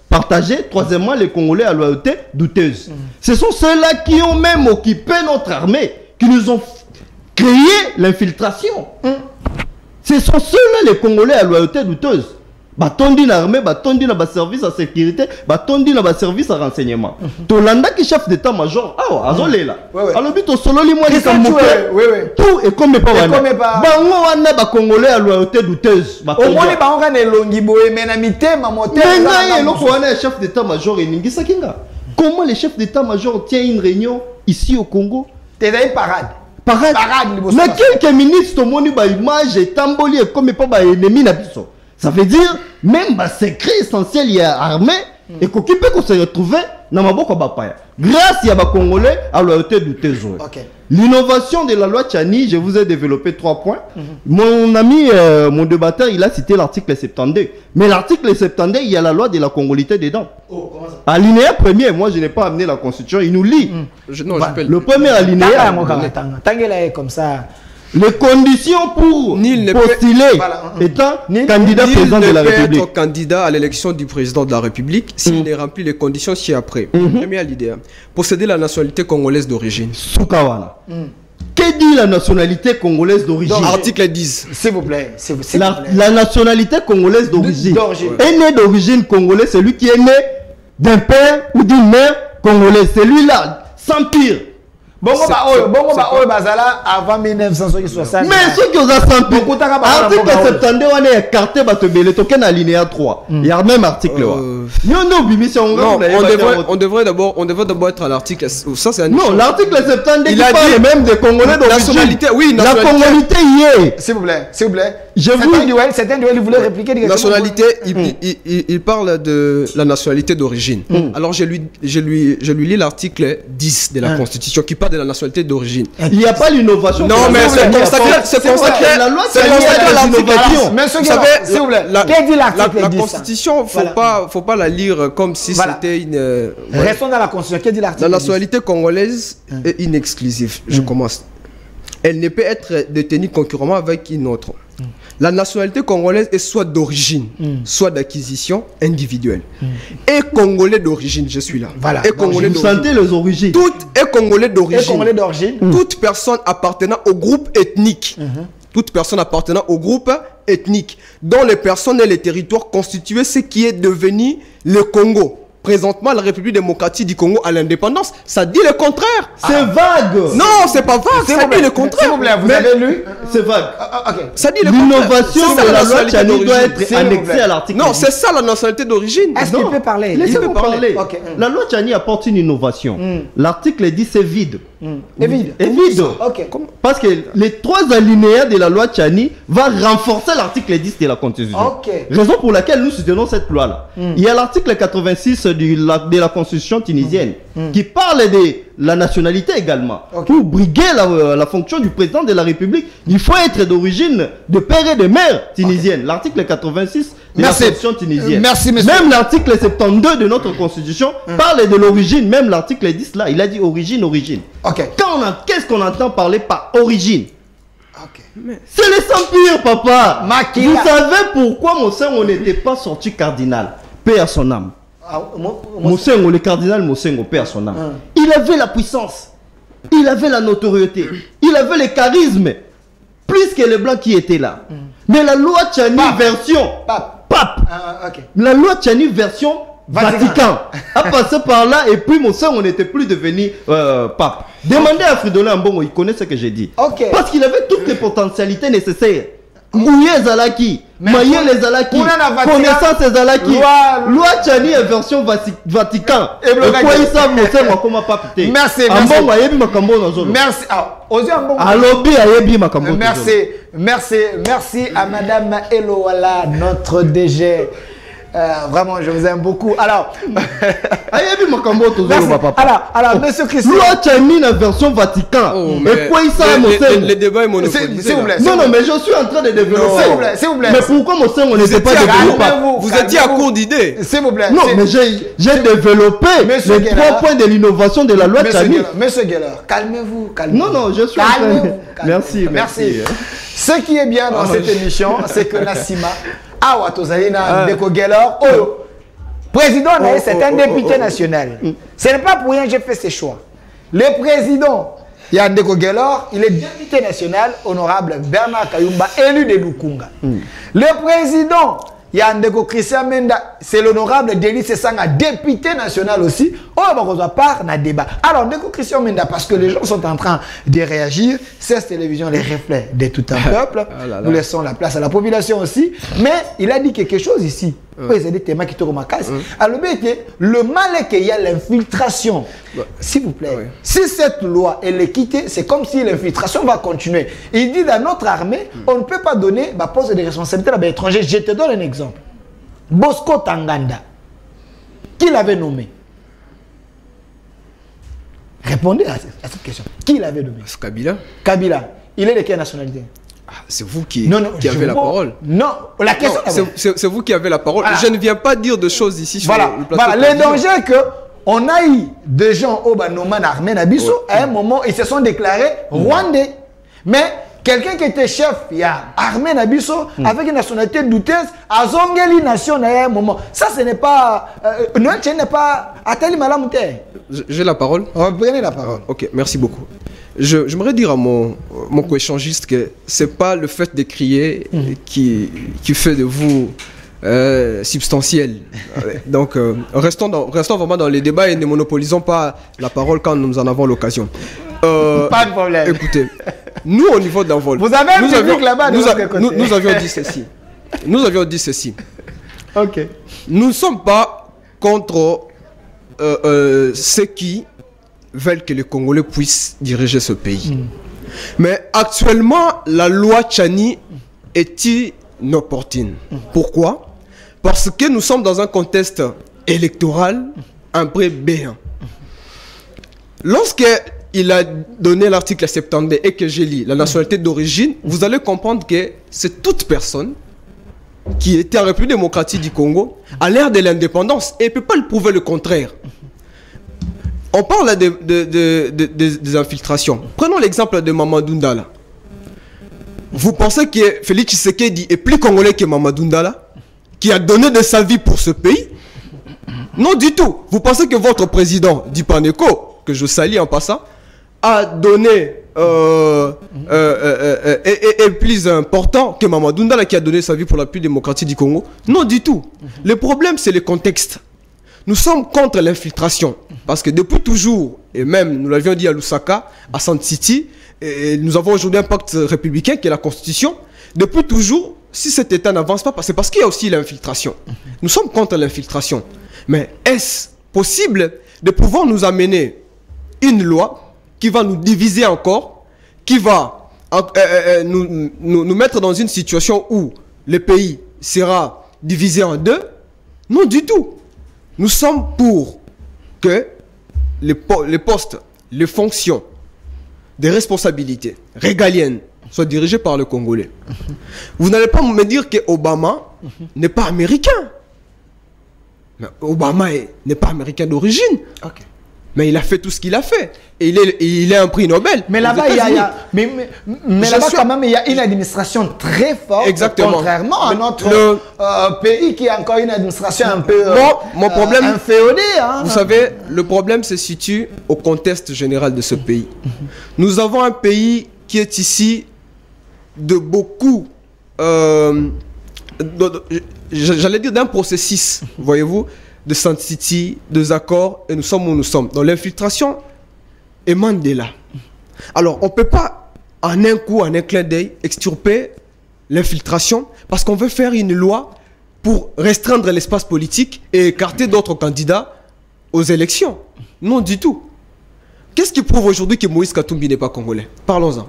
partagée. Troisièmement, les Congolais à loyauté douteuse. Ce sont ceux-là qui ont même occupé notre armée, qui nous ont créé l'infiltration. Ce sont ceux-là les Congolais à loyauté douteuse. Batondi l'armée, batondi na service à sécurité, batondi na service à renseignement. Tolanda qui chef d'état-major, azolela. Alors bito solo li moi tout et comme pas wana. Bango wana ba Congolais à loyauté douteuse. Au moins bango kana elongi boye menamité mamoté. Mais non, wana chef d'état-major eningi sakinga. Comment les chefs d'état-major tient une réunion ici au Congo? T'es dans une parade. Mais quelques ministres ont une image et tamboli et comme pas ennemi na biso. Ça veut dire même secret essentiel il y a armé et qu'on peut se retrouver na maboko bapaya. Grâce à Congolais à loyauté du Tézo. L'innovation de la loi Tchani, je vous ai développé 3 points. Mon ami, mon débatteur, il a cité l'article 72. Mais l'article 72, il y a la loi de la congolité dedans. Alinéa premier, moi je n'ai pas amené la constitution, il nous lit. Le premier alinéa. Comme ça. Les conditions pour postuler étant candidat président de la République. Nul ne peut être candidat à l'élection du président de la République s'il ne remplit les conditions ci-après. Première idée. Posséder la nationalité congolaise d'origine. Soukawana. Que dit la nationalité congolaise d'origine? Article 10. S'il vous plaît. La nationalité congolaise d'origine. Est né d'origine congolaise, celui qui est né d'un père ou d'une mère congolaise. Celui-là, sans pire. Bongo bazala avant 1960. Mais ceux qui ont sans pire. Article 72 on est écarté batebele token alinéa 3. Il y a même article là. On devrait d'abord être à l'article. Ça c'est non, l'article 72 il parle même des Congolais d'origine. Oui, la congolité y est. S'il vous plaît, s'il vous plaît. Certains duels voulaient répliquer des nationalité, il parle de la nationalité d'origine. Alors je lui lis l'article 10 de la Constitution qui parle de la nationalité d'origine. Il n'y a pas l'innovation. Non, mais c'est consacré. La loi c'est l'innovation. Mais s'il vous plaît, qu'est-ce dit l'article 10? La Constitution, faut pas la lire comme si c'était une. Restons dans la Constitution. Qu'est-ce dit l'article 10? La nationalité congolaise est inexclusive. Je commence. Elle ne peut être détenue concurremment avec une autre. La nationalité congolaise est soit d'origine, soit d'acquisition individuelle. Et congolais d'origine, je suis là. Voilà. Et congolais d'origine. Les origines. Tout est congolais d'origine. Toute personne appartenant au groupe ethnique. Toute personne appartenant au groupe ethnique, dont les personnes et les territoires constituaient ce qui est devenu le Congo. Présentement, la République démocratique du Congo à l'indépendance, ça dit le contraire. C'est vague. Non, c'est pas vague, ça dit le contraire. S'il vous plaît, vous avez lu? C'est vague. Ça dit le contraire. L'innovation de la loi Tchani doit être annexée à l'article. Non, c'est ça la nationalité d'origine. Est-ce qu'il peut parler? Laissez-moi parler. La loi Tchani apporte une innovation. L'article dit c'est vide. Est vide. Parce que les 3 alinéas de la loi Tchani vont renforcer l'article 10 de la Constitution. Raison pour laquelle nous soutenons cette loi-là. Il y a l'article 86 de la Constitution tunisienne qui parle de la nationalité également. Pour briguer la fonction du président de la République, il faut être d'origine de père et de mère tunisienne. L'article 86 de la Constitution tunisienne. Même l'article 72 de notre Constitution parle de l'origine. Même l'article 10 là, il a dit origine. Qu'est-ce qu'on entend parler par origine? C'est les sans-pire, papa. Vous savez pourquoi on n'était pas sorti cardinal? Paix à son âme. Mosengo, le cardinal Mosengo, paix à son âme. Il avait la puissance, il avait la notoriété, il avait le charisme, plus que les blancs qui étaient là. Mais la loi Tchani version pape. La loi Tchani version Vatican a passé par là et puis Mosengo n'était plus devenu pape. Demandez à Fridolin Mbongo, il connaît ce que j'ai dit. Parce qu'il avait toutes les potentialités nécessaires. Mouye Zalaki, Maye les Zalaki, connaissance les Zalaki, loi Tchani est version Vatican. Et quoi il s'en montrer comment pas péter. Merci. Merci à Madame Elowala, notre DG. Vraiment, je vous aime beaucoup. Alors, monsieur Christian. Loi Tchani la version Vatican. Et quoi il s'en le débat est monopolisé. S'il vous plaît. Non, mais je suis en train de développer. S'il vous plaît. Mais pourquoi mon sein on n'était pas développé? Vous étiez à court d'idées. S'il vous plaît. Non, mais j'ai développé les 3 points de l'innovation de la loi Tchani. Monsieur Geller, calmez-vous. Non, je suis en train. Merci. Ce qui est bien dans cette émission, c'est que Nassima Awa Tozalina Ndeko Geller, président, c'est un député national. Ce n'est pas pour rien que j'ai fait ce choix. Le président, Ndeko Geller, il est député national, honorable Bernard Kayumba, élu de Lukunga. Le président, Ndeko Christian Menda, c'est l'honorable Denis Sesanga, député national aussi. On va part dans débat. Alors, Ndeko Christian Menda, parce que les gens sont en train de réagir, cette télévision, les reflets de tout un peuple. Nous laissons la place à la population aussi. Mais il a dit quelque chose ici. C'est des thèmes qui te remarquent. Alors, le mal est qu'il y a l'infiltration. S'il vous plaît, si cette loi elle est quittée, c'est comme si l'infiltration va continuer. Il dit dans notre armée, on ne peut pas donner ma poste de responsabilité à l'étranger. Je te donne un exemple. Bosco Tanganda, qui l'avait nommé? Répondez à cette question. Qui l'avait nommé? Kabila. Kabila. Il est de quelle nationalité? C'est vous qui avez la parole. Non, la question. C'est vous qui avez la parole. Voilà. Je ne viens pas dire de choses ici sur le plateau. Voilà, le danger que on a eu des gens au Banoman Armé Nabiso, à un moment, ils se sont déclarés rwandais. Mais quelqu'un qui était chef, il y a Armé Nabiso, avec une nationalité douteuse, à Zongeli Nation, à un moment. Ça, ce n'est pas. Noël n'est pas. Atali Malamute. J'ai la parole. Prenez la parole. Ok, merci beaucoup. J'aimerais dire à mon co-échangiste que c'est pas le fait de crier qui fait de vous substantiel. Donc, restons vraiment dans les débats et ne monopolisons pas la parole quand nous en avons l'occasion. Pas de problème. Écoutez, nous au niveau d'Envol, vous avez un public là-bas. Nous avions dit ceci. Nous avions dit ceci. Ok. Nous ne sommes pas contre ceux qui veulent que les Congolais puissent diriger ce pays. Mais actuellement, la loi Tchani est inopportune. Pourquoi? Parce que nous sommes dans un contexte électoral un peu béant. Lorsqu'il a donné l'article 72 et que j'ai lu la nationalité d'origine, vous allez comprendre que c'est toute personne qui était en République démocratique du Congo à l'ère de l'indépendance et ne peut pas le prouver le contraire. On parle des infiltrations. Prenons l'exemple de Mamadou Ndala. Vous pensez que Félix Tshisekedi est plus congolais que Mamadou Ndala, qui a donné de sa vie pour ce pays? Non du tout. Vous pensez que votre président, Dipaneko, que je salue en passant, a donné est plus important que Mamadou Ndala qui a donné sa vie pour la République démocratique du Congo? Non du tout. Le problème, c'est le contexte. Nous sommes contre l'infiltration parce que depuis toujours, et même nous l'avions dit à Lusaka, à Sand City, et nous avons aujourd'hui un pacte républicain qui est la Constitution. Depuis toujours, si cet État n'avance pas, c'est parce qu'il y a aussi l'infiltration. Nous sommes contre l'infiltration. Mais est-ce possible de pouvoir nous amener une loi qui va nous diviser encore, qui va nous mettre dans une situation où le pays sera divisé en deux? Non du tout. Nous sommes pour que les postes, les fonctions, des responsabilités régaliennes soient dirigées par le Congolais. Vous n'allez pas me dire que Obama n'est pas américain. Mais Obama n'est pas américain d'origine. Okay. Mais il a fait tout ce qu'il a fait. Et il est un prix Nobel. Mais là-bas, quand même, il y a une administration très forte. Exactement. Contrairement à notre pays qui a encore une administration un peu mon problème, inféodée. Hein. Vous savez, le problème se situe au contexte général de ce pays. Nous avons un pays qui est ici de beaucoup... j'allais dire d'un processus, voyez-vous, de Sand City, de accords, et nous sommes où nous sommes. Donc l'infiltration émane de là. Alors on ne peut pas en un coup, en un clin d'œil, extirper l'infiltration parce qu'on veut faire une loi pour restreindre l'espace politique et écarter d'autres candidats aux élections. Non du tout. Qu'est-ce qui prouve aujourd'hui que Moïse Katumbi n'est pas congolais? Parlons-en.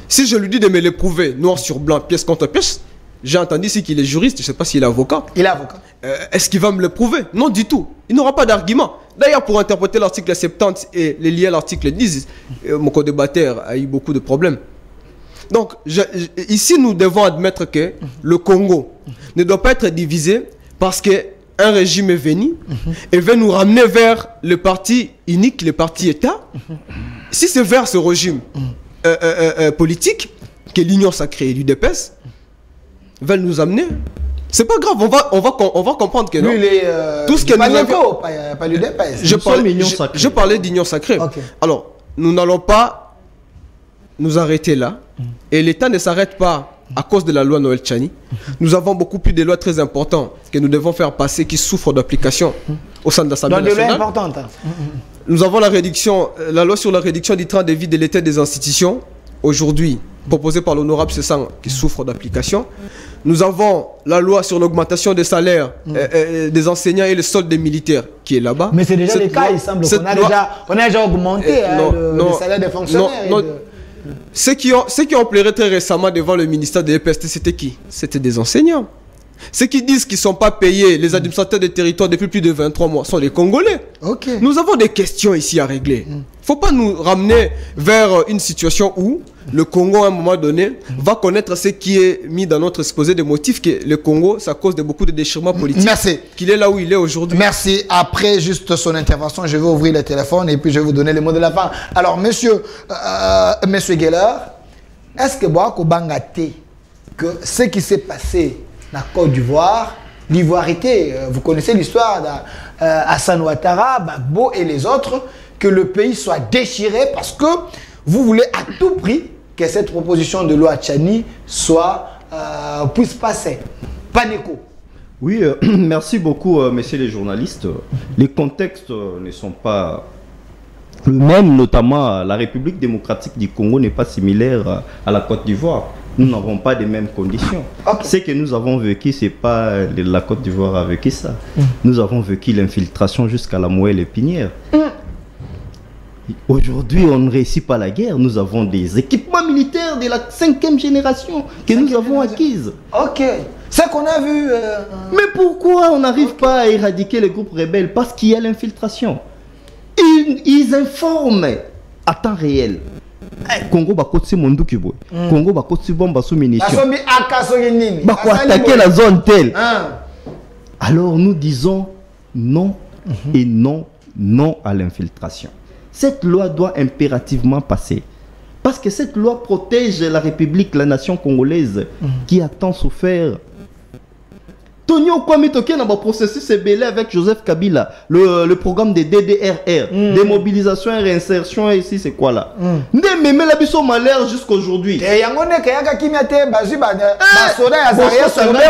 Si je lui dis de me le prouver, noir sur blanc, pièce contre pièce, j'ai entendu ici qu'il est juriste, je ne sais pas s'il est avocat. Il est avocat. Est-ce qu'il va me le prouver? Non du tout. Il n'aura pas d'argument. D'ailleurs, pour interpréter l'article 70 et les lier à l'article 10, mon co-débatteur a eu beaucoup de problèmes. Donc, ici, nous devons admettre que le Congo ne doit pas être divisé parce qu'un régime est venu et veut nous ramener vers le parti unique, le parti État. Si c'est vers ce régime politique que l'Union sacrée et l'UDPS veulent nous amener, c'est pas grave, on va comprendre que non. Lui, tout ce que nous pas l'UDPS. Je parlais d'union sacrée. Okay. Alors, nous n'allons pas nous arrêter là. Et l'État ne s'arrête pas à cause de la loi Noël Tchani. Nous avons beaucoup plus de lois très importantes que nous devons faire passer qui souffrent d'application au sein de l'Assemblée nationale. Importante. Nous avons la loi sur la réduction du train de vie de l'État et des institutions, aujourd'hui proposée par l'honorable Sessang, qui souffre d'application. Nous avons la loi sur l'augmentation des salaires des enseignants et le solde des militaires qui est là-bas. Mais c'est déjà le cas, il semble qu'on a déjà augmenté le salaire des fonctionnaires. Ceux qui ont pleuré très récemment devant le ministère de l'EPST, c'était qui? C'était des enseignants. Ceux qui disent qu'ils ne sont pas payés, les administrateurs des territoires depuis plus de 23 mois, sont les Congolais. Nous avons des questions ici à régler. Il ne faut pas nous ramener vers une situation où le Congo, à un moment donné, va connaître ce qui est mis dans notre exposé de motifs, que le Congo, c'est à cause de beaucoup de déchirements politiques. Merci. Qu'il est là où il est aujourd'hui. Merci. Après juste son intervention, je vais ouvrir le téléphone et puis je vais vous donner les mots de la fin. Alors, monsieur Geller, est-ce que Boako Bangate, que ce qui s'est passé dans la Côte d'Ivoire, l'ivoirité, vous connaissez l'histoire d'Hassan Ouattara, Gbagbo et les autres, que le pays soit déchiré parce que vous voulez à tout prix que cette proposition de loi Tchani puisse passer. Paneco. Oui, merci beaucoup, messieurs les journalistes. Les contextes ne sont pas le même, notamment la République démocratique du Congo n'est pas similaire à la Côte d'Ivoire. Nous n'avons pas les mêmes conditions. Ce que nous avons vécu, ce n'est pas la Côte d'Ivoire a vécu ça. Nous avons vécu l'infiltration jusqu'à la moelle épinière. Aujourd'hui, on ne réussit pas la guerre. Nous avons des équipements militaires de la 5e génération que nous avons acquises. C'est qu'on a vu. Mais pourquoi on n'arrive pas à éradiquer les groupes rebelles? Parce qu'il y a l'infiltration. Ils informent à temps réel. Congo va continuer mon doukibo. Congo va continuer bomba sous munitions. Va attaquer la zone telle. Alors nous disons non et non à l'infiltration. Cette loi doit impérativement passer. Parce que cette loi protège la République, la nation congolaise, qui a tant souffert. Tonio Kwame Toké dans le processus est avec Joseph Kabila, le programme des DDRR, démobilisation et réinsertion, et ici c'est quoi là? Ne me la biso malheur jusqu'aujourd'hui. Et yangone kayaka kimete bazu basoda ya Zaria Sobewa,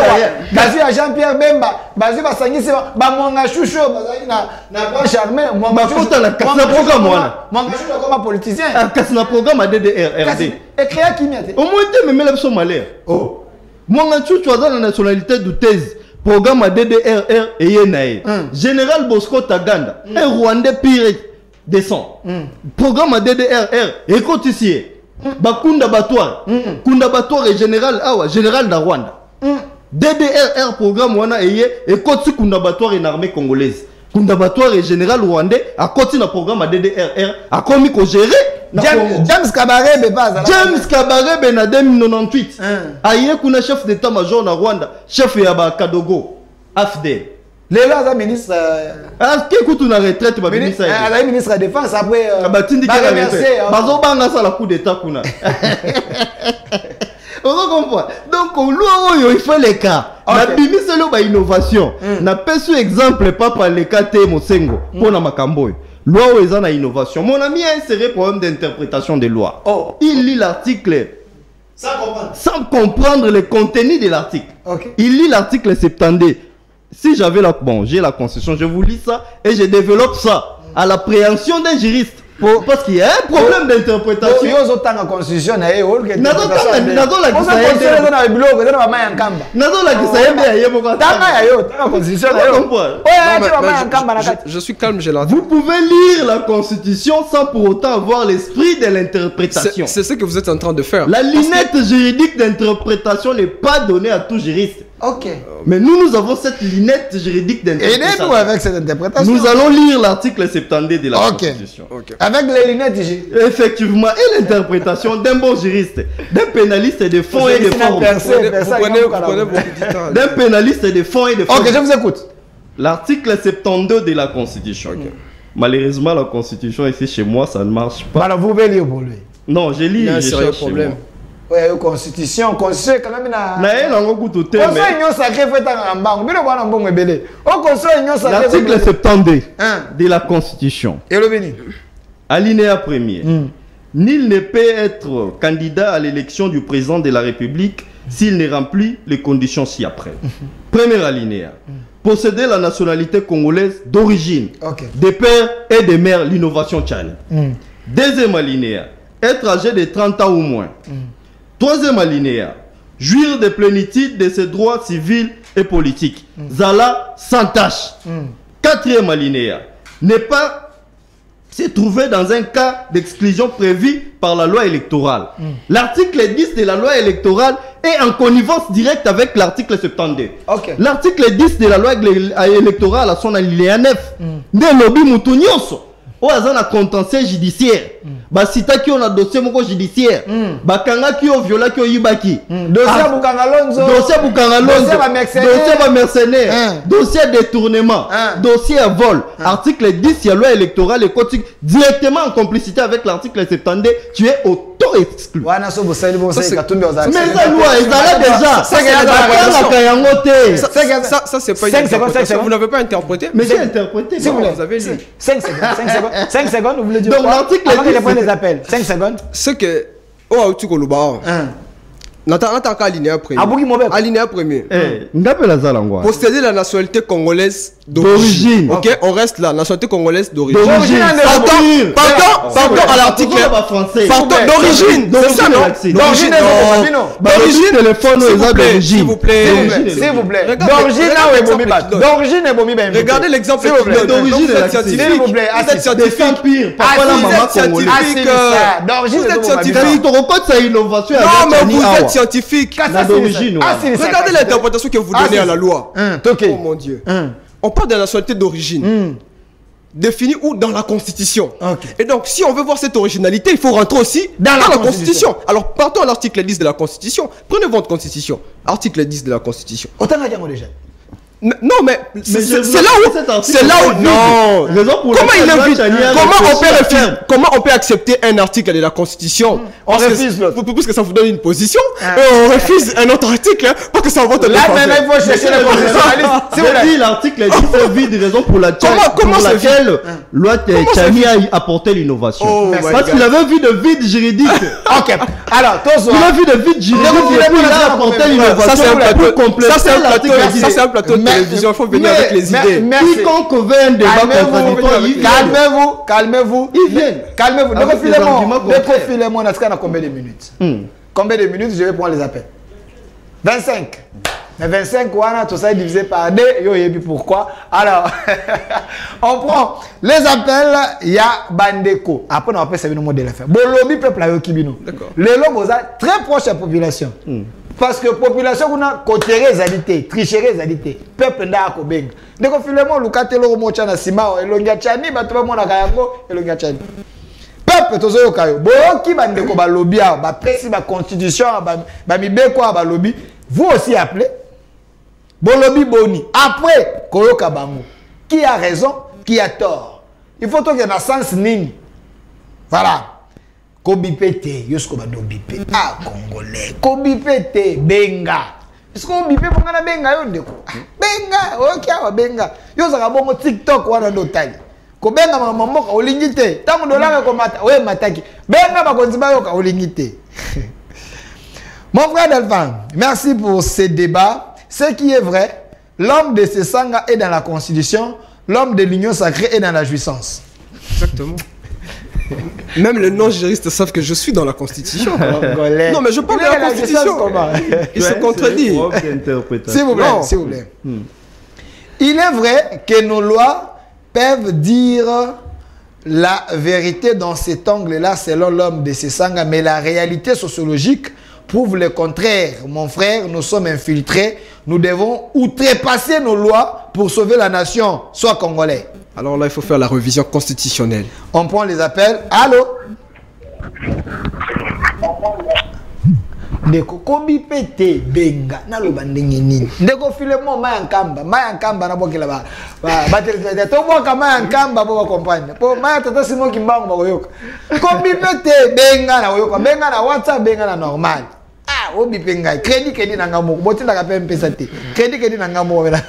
bazu ya Jean-Pierre Bemba, bazu basangisi ba mwanga choucho bazali na Grand Charmain, mwanga choucho na programme wana. Mwanga choucho comme politicien. Kasna programme à DDRRD. Et créa kimete. Au moins te me la biso malheur. Mwanga choucho dans la nationalité douteuse. Programme à DDRR et Yenae. Général Bosco Taganda, un Rwandais pire descend. Programme à DDRR et Cotissier. Bakunda Batouar. Kunda Batouar et Général Awa, Général da Rwanda. DDRR programme wana et Kotsi Kunda Batouar et l'armée congolaise. Kunda Batouar et Général Rwandais a continué le programme à DDRR, a commis qu'on gérer. James Kabarebe James Kabarebe na 2098 aye kuna chef d'état-major na Rwanda, chef ya ba Kadogo AFDL. Les là ministre qui écoute na retraite ba ministre la ministre de défense après batindi ka remercier bazo banga ça la coup d'état kuna. On comprend. Donc loi il faut les cas. Na bimiselo ba innovation. Na pesu exemple papa le cas te Mosengo pour na makambo. Loi où ils ont une innovation. Mon ami a inséré problème d'interprétation des lois. Il lit l'article sans comprendre le contenu de l'article. Il lit l'article 72. Si j'avais j'ai la constitution, je vous lis ça et je développe ça à la préhension d'un juriste. Parce qu'il y a un problème d'interprétation. Il y a un constitution. Je suis calme, j'ai Vous pouvez lire la constitution sans pour autant avoir l'esprit de l'interprétation. C'est ce que vous êtes en train de faire. La lunette juridique d'interprétation n'est pas donnée à tout juriste. Mais nous avons cette lunette juridique d'interprétation. Aidez-nous avec cette interprétation. Nous allons lire l'article 72 de la Constitution. Avec les lunettes, effectivement, et l'interprétation d'un bon juriste, d'un pénaliste de fond et de forme. D'un pénaliste de fond et de forme. Ok, je vous écoute. L'article 72 de la Constitution. Malheureusement, la Constitution ici chez moi, ça ne marche pas. Alors vous pouvez lire pour lui. Non, je lis. Il y a un problème. Oui, constitution quand même l'article 72 de la Constitution. Alinéa 1er. Nul ne peut être candidat à l'élection du président de la République s'il ne remplit les conditions ci-après. Premier alinéa. Posséder la nationalité congolaise d'origine, des pères et des mères, l'innovation Tchani. Deuxième alinéa. Être âgé de 30 ans ou moins. Troisième alinéa, jouir de plénitude de ses droits civils et politiques. Zala sans tâche. Quatrième alinéa, ne pas s'est trouvé dans un cas d'exclusion prévu par la loi électorale. L'article 10 de la loi électorale est en connivence directe avec l'article 72. L'article 10 de la loi électorale a son alinéa 9. De lobby Moutounioso. Ou a un contentieux judiciaire. Basita qui on a dossier moko judiciaire. Bakanga qui on viola qui on yibaki. Dossier Boukangalonzo. Dossier Boukangalonzo. Dossier mercenaire. Dossier détournement. Dossier vol. Article 10 de la loi électorale et code directement en complicité avec l'article 72. Tu es auto-exclu. Mais la loi est là déjà. Ça c'est pas une interprétation. Vous n'avez pas interprété. Mais j'ai interprété. Vous avez lu. 5 secondes. 5 secondes, vous voulez dire donc, quoi? l'article Avant qu'il prenne les appels. 5 secondes. C'est que... Oh, tu connais pas. N'attends qu'à alinéa premier. Alinéa premier. Posséder la nationalité congolaise d'origine. Ok, on reste là. Nationalité congolaise d'origine. Pardon à l'article. Pardon, d'origine. C'est ça, non? D'origine. D'origine. S'il vous plaît. S'il vous plaît. D'origine est bomi. Regardez l'exemple d'origine. S'il vous plaît. Vous êtes scientifique. Pire. Pourquoi la maman congolaise? D'origine est scientifique. Tu reconnais sa innovation. Non, mais vous êtes scientifique. D'origine. Regardez l'interprétation que vous donnez à la loi. Oh mon Dieu. On parle de la nationalité d'origine. Définie où? Dans la Constitution. Et donc, si on veut voir cette originalité, il faut rentrer aussi dans la Constitution. Alors, partons à l'article 10 de la Constitution. Prenez votre Constitution. Article 10 de la Constitution. Autant qu'à déjà. Non, mais c'est là où non. Comment on peut accepter un article de la Constitution? On refuse l'autre. Parce que ça vous donne une position et on refuse un autre article parce que ça va te là même il faut chercher la constitution. Si vous dites l'article 10 c'est vide raison pour laquelle loi Tchani a apporté l'innovation. Parce qu'il avait vu de vide juridique. Ok. Alors, il a vu de vide juridique et il a apporté l'innovation pour compléter l'article 10. Ça c'est un plateau de télévision, il faut venir avec les idées. Quiconque veut un débat contradictoire, calmez-vous. Ils viennent. Calmez-vous. Déconfilez-moi, on a combien de minutes? Combien de minutes je vais prendre les appels? 25. Mais 25, tout ça est divisé par 2. Et puis pourquoi? Alors, on prend les appels. Il y a Bandeko. Après, on appelle ça le modèle affaire. Bolobi peuple à Yokibino. Les lobos très proche de la population. Parce que la population a côté réalité, tricherie réalité. Peuple n'a pas de donc finalement, le cas de l'Omochana Sima, et l'Ongiachani, tout le monde a Kayango, et l'Ongiachani. Peuple, tout le monde bon, qui va nous faire lobby, précis la constitution, lobby. Vous aussi appelez. Bon lobby boni. Après, Koyoka Bango. Qui a raison, qui a tort. Il faut qu'il y ait un sens nini. Voilà. Kobipete, yosko bado bipé. Ah, Congolais. Kobipete, benga. Est-ce qu'on bipé pour nga benga yondeko? Benga, ok, benga. Yosaka bongo TikTok wana ndotali. Ko benga maman ka olingite. Tango dolanga ko mata, we mataki. Benga bakonziba yoka olingite. Mon frère Delphin, merci pour ce débat. Ce qui est vrai, l'homme de Sesanga est dans la Constitution, l'homme de l'Union sacrée est dans la jouissance. Exactement. Même les non-juristes savent que je suis dans la Constitution. Non, mais je parle de la Constitution. Il se contredit. S'il vous plaît, s'il vous plaît. Il est vrai que nos lois peuvent dire la vérité dans cet angle-là selon l'homme de Sesanga, mais la réalité sociologique prouve le contraire. Mon frère, nous sommes infiltrés. Nous devons outrepasser nos lois pour sauver la nation, soit congolais. Alors là, il faut faire la révision constitutionnelle. On prend les appels. Allô? Ndeko kobi pete benga nalo bandenge nini ndeko filemo mayankamba na bokela ba to boka mayankamba bo comprendre po maya tata simo kimbango bakoyoka kobi pete benga na koyoka benga na WhatsApp benga na normal ah obi penga crédit na ngamo botinda ka pe mpesa te crédit na ngamo voilà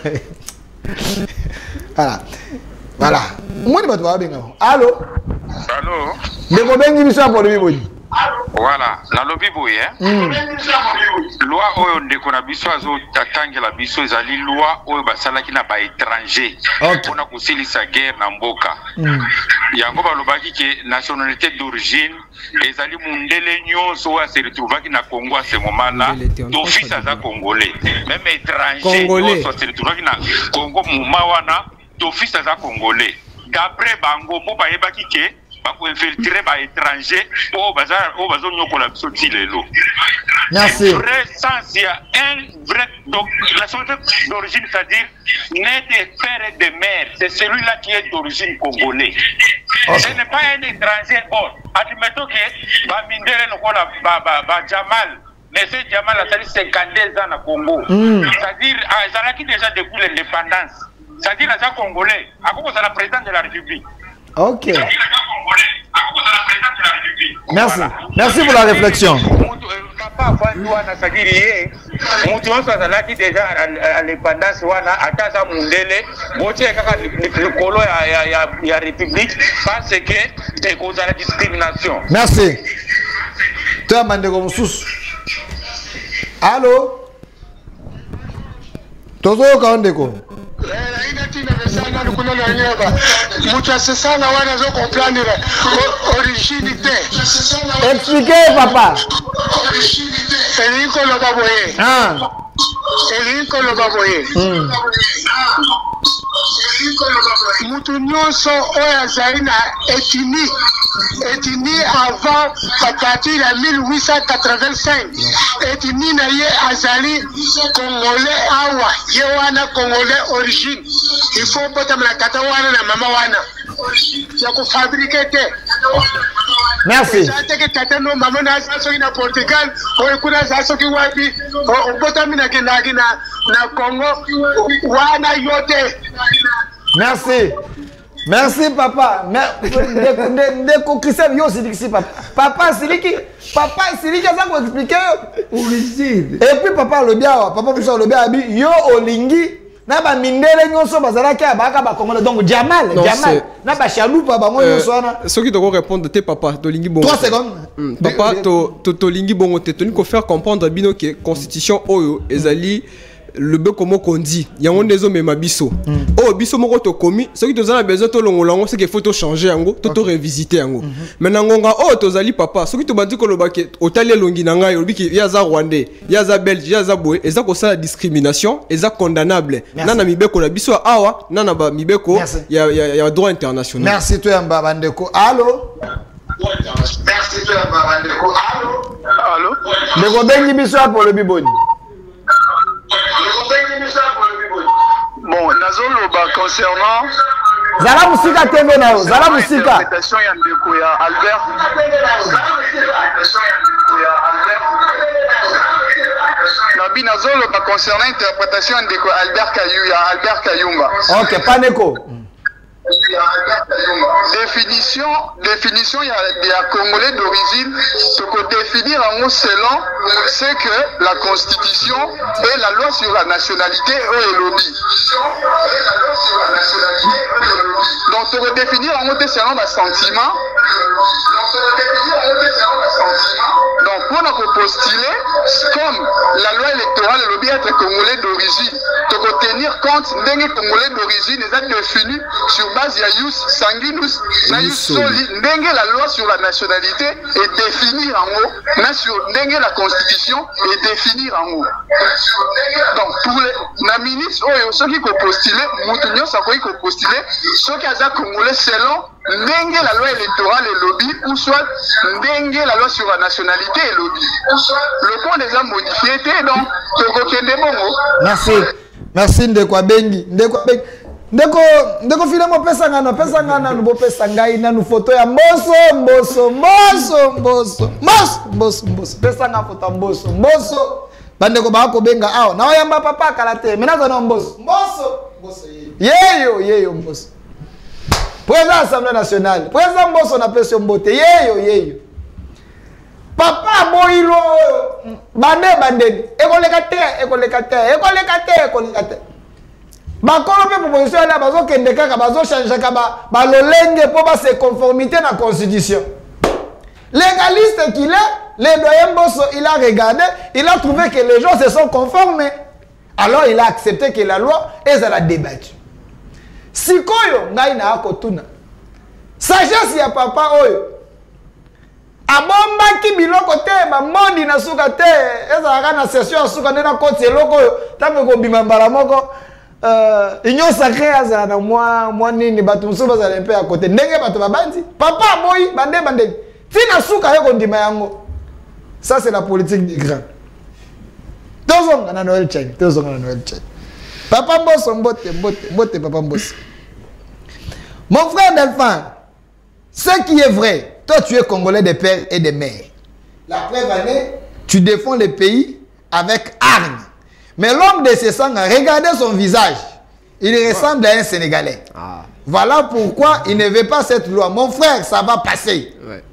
voilà moi ni bato ba benga allô ndeko bengi biso apo de biboni. Voilà, na lobi boye loi oyo ndeko na biso azo tatangela biso ezali loi oyo basalaki na ba étranger pona kosilisa guerre na mboka yango balobaki ke nationalité d'origine ezali mundele nyonso oyo se retrouvaki na Congo à ce moment là d'office aza congolais même étranger oyo se retrouvaki na Congo muma wana d'office aza congolais d'après bango po ba yeba kike ba ko infiltrer ba étranger po bazar o bazo nyokola biso tilelo. Merci. Vrai sens, il y a un vrai donc la société d'origine, c'est-à-dire né des pères et des mères, c'est celui-là qui est d'origine congolais. Okay. Ce n'est pas un étranger. Bon, admettons que ba mindere lokola ba Jamal. Mais ce Jamal a 52 ans au Congo. C'est-à-dire, Azalaki déjà depuis l'indépendance. C'est-à-dire, à Congolais, à cause de la présidente de la République. Ok. Merci. Merci pour la réflexion. Papa, c'est-à-dire, Azalaki déjà à l'indépendance, à Taza Mundele, le colo et la République, parce que c'est cause de la discrimination. Merci. Toi, Mandego Moussous. Allô? Tozo Kandeko. Expliquez, papa. Mutu nyonso oyo azali na etini avant à partir de 1885 etini na ye azali congolais awa ye wana congolais origine il faut botamela tata wana na mama wana ya kufabrike te. Merci. Zateke tata no mama na soki na Portugal o kuna za soki wapi o botamina kinaki na Congo wana yote. Merci. Merci papa. Ndeko Christian yo aussi dit papa. Papa c'est qui ça pour expliquer origine. Et puis papa le bien, papa le bien abi yo olingi na ba mindele nyonso bazalaki abaka ba Congolais donc Jamal na ba chaloupa bango nyonso wana. Ce qui doit répondre te papa to lingi bongo. 3 secondes. Papa to lingi bongo te toni ko faire comprendre bino que constitution oyo ezali le be comme on dit il y a un des hommes biso oh biso moko to komi ce qui te a besoin to longolango c'est qu'il faut to changer yango to revisiter yango maintenant ngonga oh to zali papa ce qui te bandi ko lobake otali longi na ngai obiki ya za rwandais ya za belge ya za boy eza ko ça discrimination eza condamnable nana mibeko la biso awa nana ba mibeko ya droit international. Merci toi Yamba Bandeko. Allô? Merci toi Yamba Bandeko. Allô? Ndeko bengi biso pour le biboni. Bon, Nazoloba concernant Zala Musika TV na Zala Musika. Interprétation ya ndeko ya Albert. Nabi Nazoloba concernant interprétation ya ndeko Albert Kayumba. OK, Paneko. Définition il y a Congolais d'origine, ce qu'on définir en mot selon, c'est que la constitution et la loi sur la nationalité est lobby. Donc, se redéfinir en mot selon le sentiment. Donc, pour nous postuler, comme la loi électorale et lobby être Congolais d'origine, de tenir compte des Congolais d'origine, les a définis sur base ya Yus Sanguinus, na Yus Soli, ndenge la loi sur la nationalité est définie en haut, na sur ndenge la constitution est définie en haut. Donc pour les ministres, ceux qui ont postulé, Moutounion, ça qui ont postulé, ceux qui ont congolais selon ndenge la loi électorale est lobby, ou soit ndenge la loi sur la nationalité est lobby. Le point des hommes modifié, donc, merci. Merci Ndeko Bengi. Ndeko filemo pesa ngana nubo pesa ngai na nu photo ya mboso pesa nga photo mboso bandeko ba ko benga awo na oyamba papa kala te menaza na mboso yeyo mboso président assemblée nationale président mboso na pesa mbote yeyo papa boilo bandeni ekoleka te bakolo pe proposition là bazo kende kaka bazo changer kaba balolenge po ba se conformité na constitution légaliste qu'il est le doyen Mboso il a regardé il a trouvé que les gens se sont conformés alors il a accepté que la loi est à la débattu sikoyo ngai na akotuna sagesse ya papa oyo abombaki biloko te bamondi na suka te ezalaka na session ya suka nde na koti eloko oyo ntango ekobima mbala moko union sacrée azana moi nini bato muso bazala un peu à côté ndenge bato babandi papa boy bande tina suka yo kondima yango. Ça c'est la politique des grands. Tozonga na Noël Chang, papa Mbosso mbote papa Mbosso. Mon frère Delphin, ce qui est vrai, toi tu es Congolais de père et de mère. La preuve année, tu défends le pays avec armes. Mais l'homme de ce sang, regardez son visage. Il ressemble à un Sénégalais. Ah. Voilà pourquoi il ne veut pas cette loi. Mon frère, ça va passer. Ouais.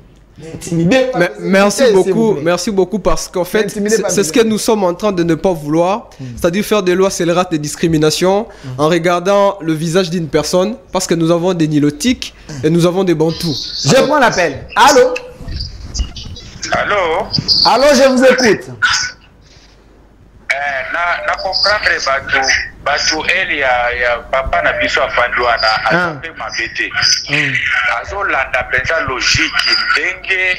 Merci beaucoup parce qu'en fait, c'est ce que nous sommes en train de ne pas vouloir. C'est-à-dire faire des lois scélérates de discrimination en regardant le visage d'une personne parce que nous avons des nilotiques et nous avons des bantous. Je prends l'appel. Allô? Allô? Allô, je vous écoute. Na comprendre batu eli ya papa na biso afandwana azape mabete azolanda penza logique ndenge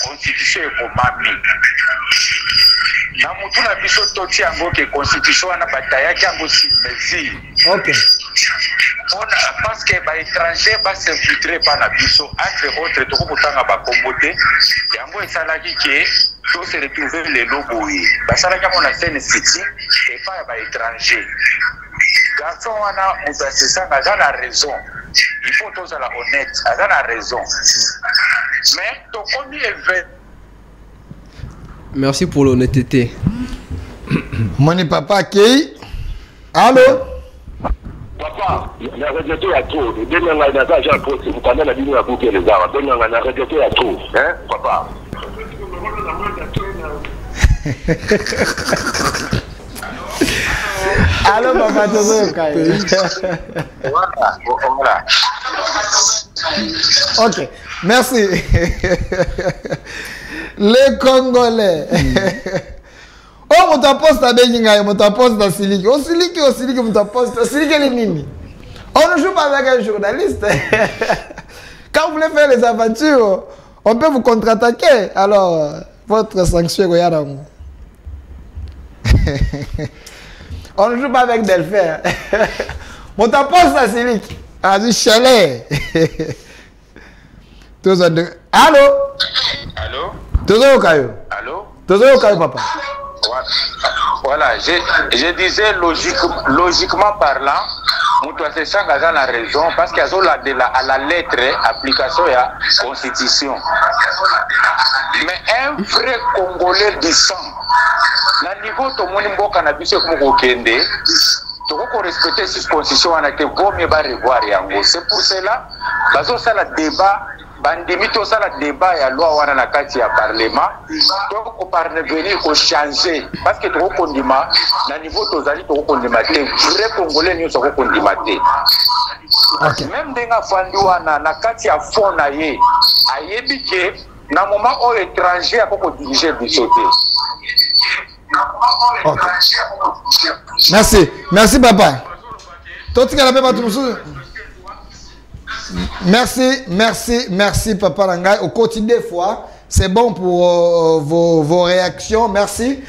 constitution ekomami na mutu na biso toti yango ke constitution wana batayaki yango simesi. Ok. Parce que ba étranger ba s'infiltrer pa na biso entre autres toko kutanga ba kombote yango esalaki ke tout se retrouver les lobos basalaki yango na scène city et pas ba étranger. Garçon wana mutu asesanga aza na raison, il faut tozala honnête, aza na raison, mais tokomi éve. Merci pour l'honnêteté. Moni papa Kei. Allô? Papa, il a regretté à trop. Il y a un agent à trop. Vous connaissez la ligne à bouquer les arbres. Il y a un regretté à trop. Hein, papa? Allô, papa, voilà. Ok, merci. Les Congolais. Oh, mon poste à Beninga, mon poste à Siliki. Oh, Siliki, mon poste à Siliki, les nini. On ne joue pas avec un journaliste. Quand vous voulez faire les aventures, on peut vous contre-attaquer. Alors, votre sanction, regardez. On ne joue pas avec Delphin. Mon poste à Siliki. Ah, du chalet. Allô? Allô? Toujours Kayo. Allô? Toujours Kayo, papa. Voilà, je disais logiquement parlant, Moutouassé Sang a la raison parce qu'il y a à la lettre application de la Constitution. Mais un vrai Congolais du sang, le niveau de mon niveau cannabis comme Okende, tu dois respecter cette Constitution, on a été beau mieux revoir. C'est pour cela, ça le débat. Bandimi tout ça le débat et la loi wana na kati ya parlement donc on parvenir au changer parce que trop kondima na niveau tozali trop kondima te vrai congolais ni so kondima te même denga fandi wana na kati ya fond na ye ayebi ke na moment au étranger akoko diriger bisoté. Merci papa. Toti kala pe batu musu. Merci Papa Langai. Au quotidien des fois, c'est bon pour vos réactions. Merci.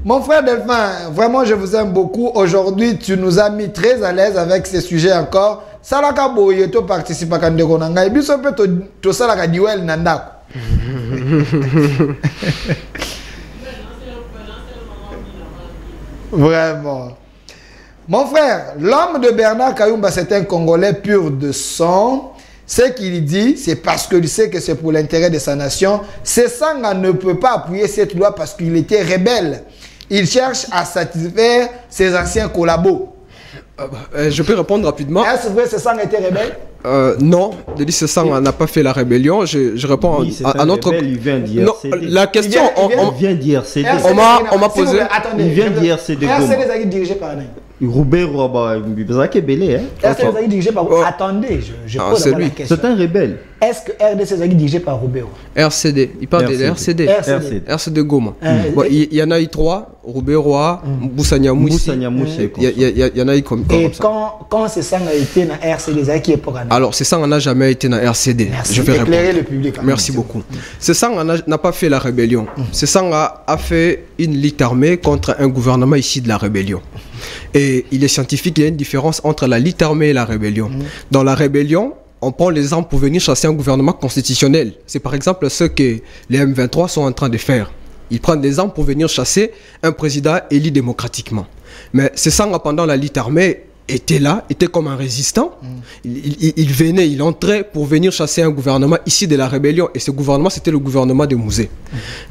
Mon frère Delphin, vraiment je vous aime beaucoup. Aujourd'hui, tu nous as mis très à l'aise avec ces sujets encore. Salaka boye to participe à Kandeko Nangai. Biso pe to salaka duel nandako. Vraiment. Mon frère, l'homme de Bernard Kayumba, c'est un Congolais pur de sang. Ce qu'il dit, c'est parce qu'il sait que c'est pour l'intérêt de sa nation. Sesanga ne peut pas appuyer cette loi parce qu'il était rebelle. Il cherche à satisfaire ses anciens collabos. Je peux répondre rapidement. Est-ce vrai que Sesanga était rebelle? Non, Denis Sesanga n'a pas fait la rébellion. Je réponds oui, à notre... Rebelle, il vient d'IRCD. Non, la question... Il vient d'IRCD. On m'a posé... Il vient d'IRCD. RCD est dirigé par un. Roubero, Bizarre Belé, hein. RCD dirigé par. Attendez, je pose la question. C'est un rebelle. Est-ce que RDC est dirigé par Roubero? RCD, il parle de RCD. RCD Goma. Il y en a eu 3, Roubero, Boussanyamousi. Il y en a eu comme ça. Et quand c'est ça a été dans RCD, qui est pour alors, c'est ça, on n'a jamais été dans RCD. Merci. Je vais éclairer le public. Merci beaucoup. C'est ça, on n'a pas fait la rébellion. C'est ça, on a fait une lutte armée contre un gouvernement ici de la rébellion. Et il est scientifique, il y a une différence entre la lutte armée et la rébellion. Dans la rébellion, on prend les armes pour venir chasser un gouvernement constitutionnel. C'est par exemple ce que les M23 sont en train de faire. Ils prennent des armes pour venir chasser un président élu démocratiquement. Mais c'est ça, pendant la lutte armée, était là, était comme un résistant. Il venait, il entrait pour venir chasser un gouvernement ici de la rébellion. Et ce gouvernement, c'était le gouvernement de Mouzé.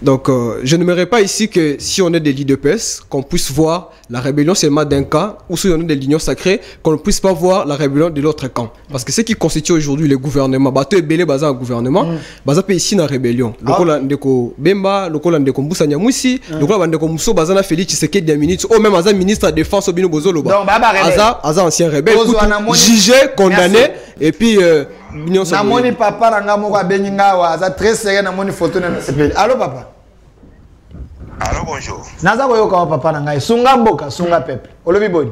Donc, je n'aimerais pas ici que si on est des l'IDPS, qu'on puisse voir la rébellion seulement d'un camp, ou si on est de l'Union sacrée, qu'on ne puisse pas voir la rébellion de l'autre camp. Parce que ce qui constitue aujourd'hui le gouvernement, bateau et belé basé un gouvernement, basé ici dans la rébellion. Le Kola Ndeko Bemba, le Kola Ndeko Mboussa Nyamousi, le Kola Ndeko Mousso Bazana Félix Tshisekedi Diaminitu, ou même Aza ministre de la Défense Obino Bozoloba. Aza ancien rebelle, jugé, condamné, et puis Namoni papa nanga moko beninga wa aza très sérieux namoni photo na sepeli. Allô papa. Allô bonjour. Naza koyo ka papa nanga sunga mboka sunga peuple. Olobi boni.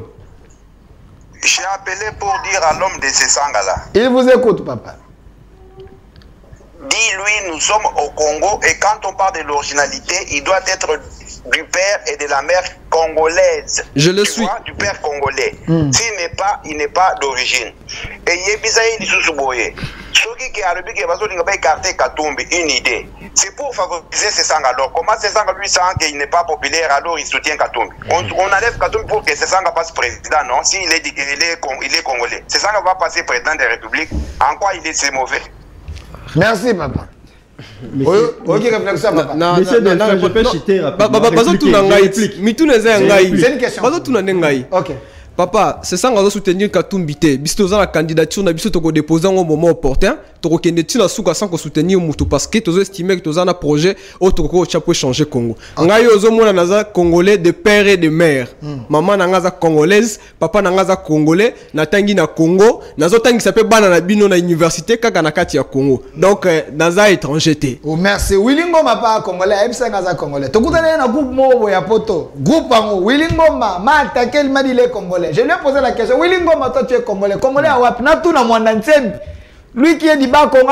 J'ai appelé pour dire à l'homme de Sesanga là. Il vous écoute papa. Dis-lui, nous sommes au Congo et quand on parle de l'originalité, il doit être du père et de la mère congolaise. Je le suis. Du père congolais. S'il n'est pas, il n'est pas d'origine. Et Yebisaï Sous-Boye, ceux qui a le but qui va écarter Katumbi, une idée. C'est pour favoriser Sesanga. Alors, comment Sesanga lui sent qu'il n'est pas populaire, alors il soutient Katumbi. On enlève Katumbi pour que Sesanga passe président, non? S'il est congolais. Sesanga va passer président de la République. En quoi c'est mauvais? Merci papa. Ok, réflexion papa. Monsieur Delphin, je peux chiter rapidement. C'est une question. Ok. Papa, c'est ça qu'on va soutenir Katumbi. Bisto za la candidature na biso toko déposer au moment opportun. Toko kende tina suka sans ko soutenir mutu parce que tozo estimer que toza na projet au toko chapeau changer Congo. Ngai ozo mona naza congolais de père et de mère. Maman nangaza congolaise, papa nangaza congolais, na tangi na Congo, nazo tangi sape bana na bino na université kaka na kati ya Congo. Donc naza étranger té. Oh merci. Willingo mapa congolais, ebisa ngaza congolais. Tokutana na groupe mo ya poto. Groupe ango Willingo ma attaquer le madi les congolais. Je lui ai posé la question. Willingo ma toi tu es congolais. Congolais à wapi na tu na mwanda nsembi. Lui qui est du bas Congo,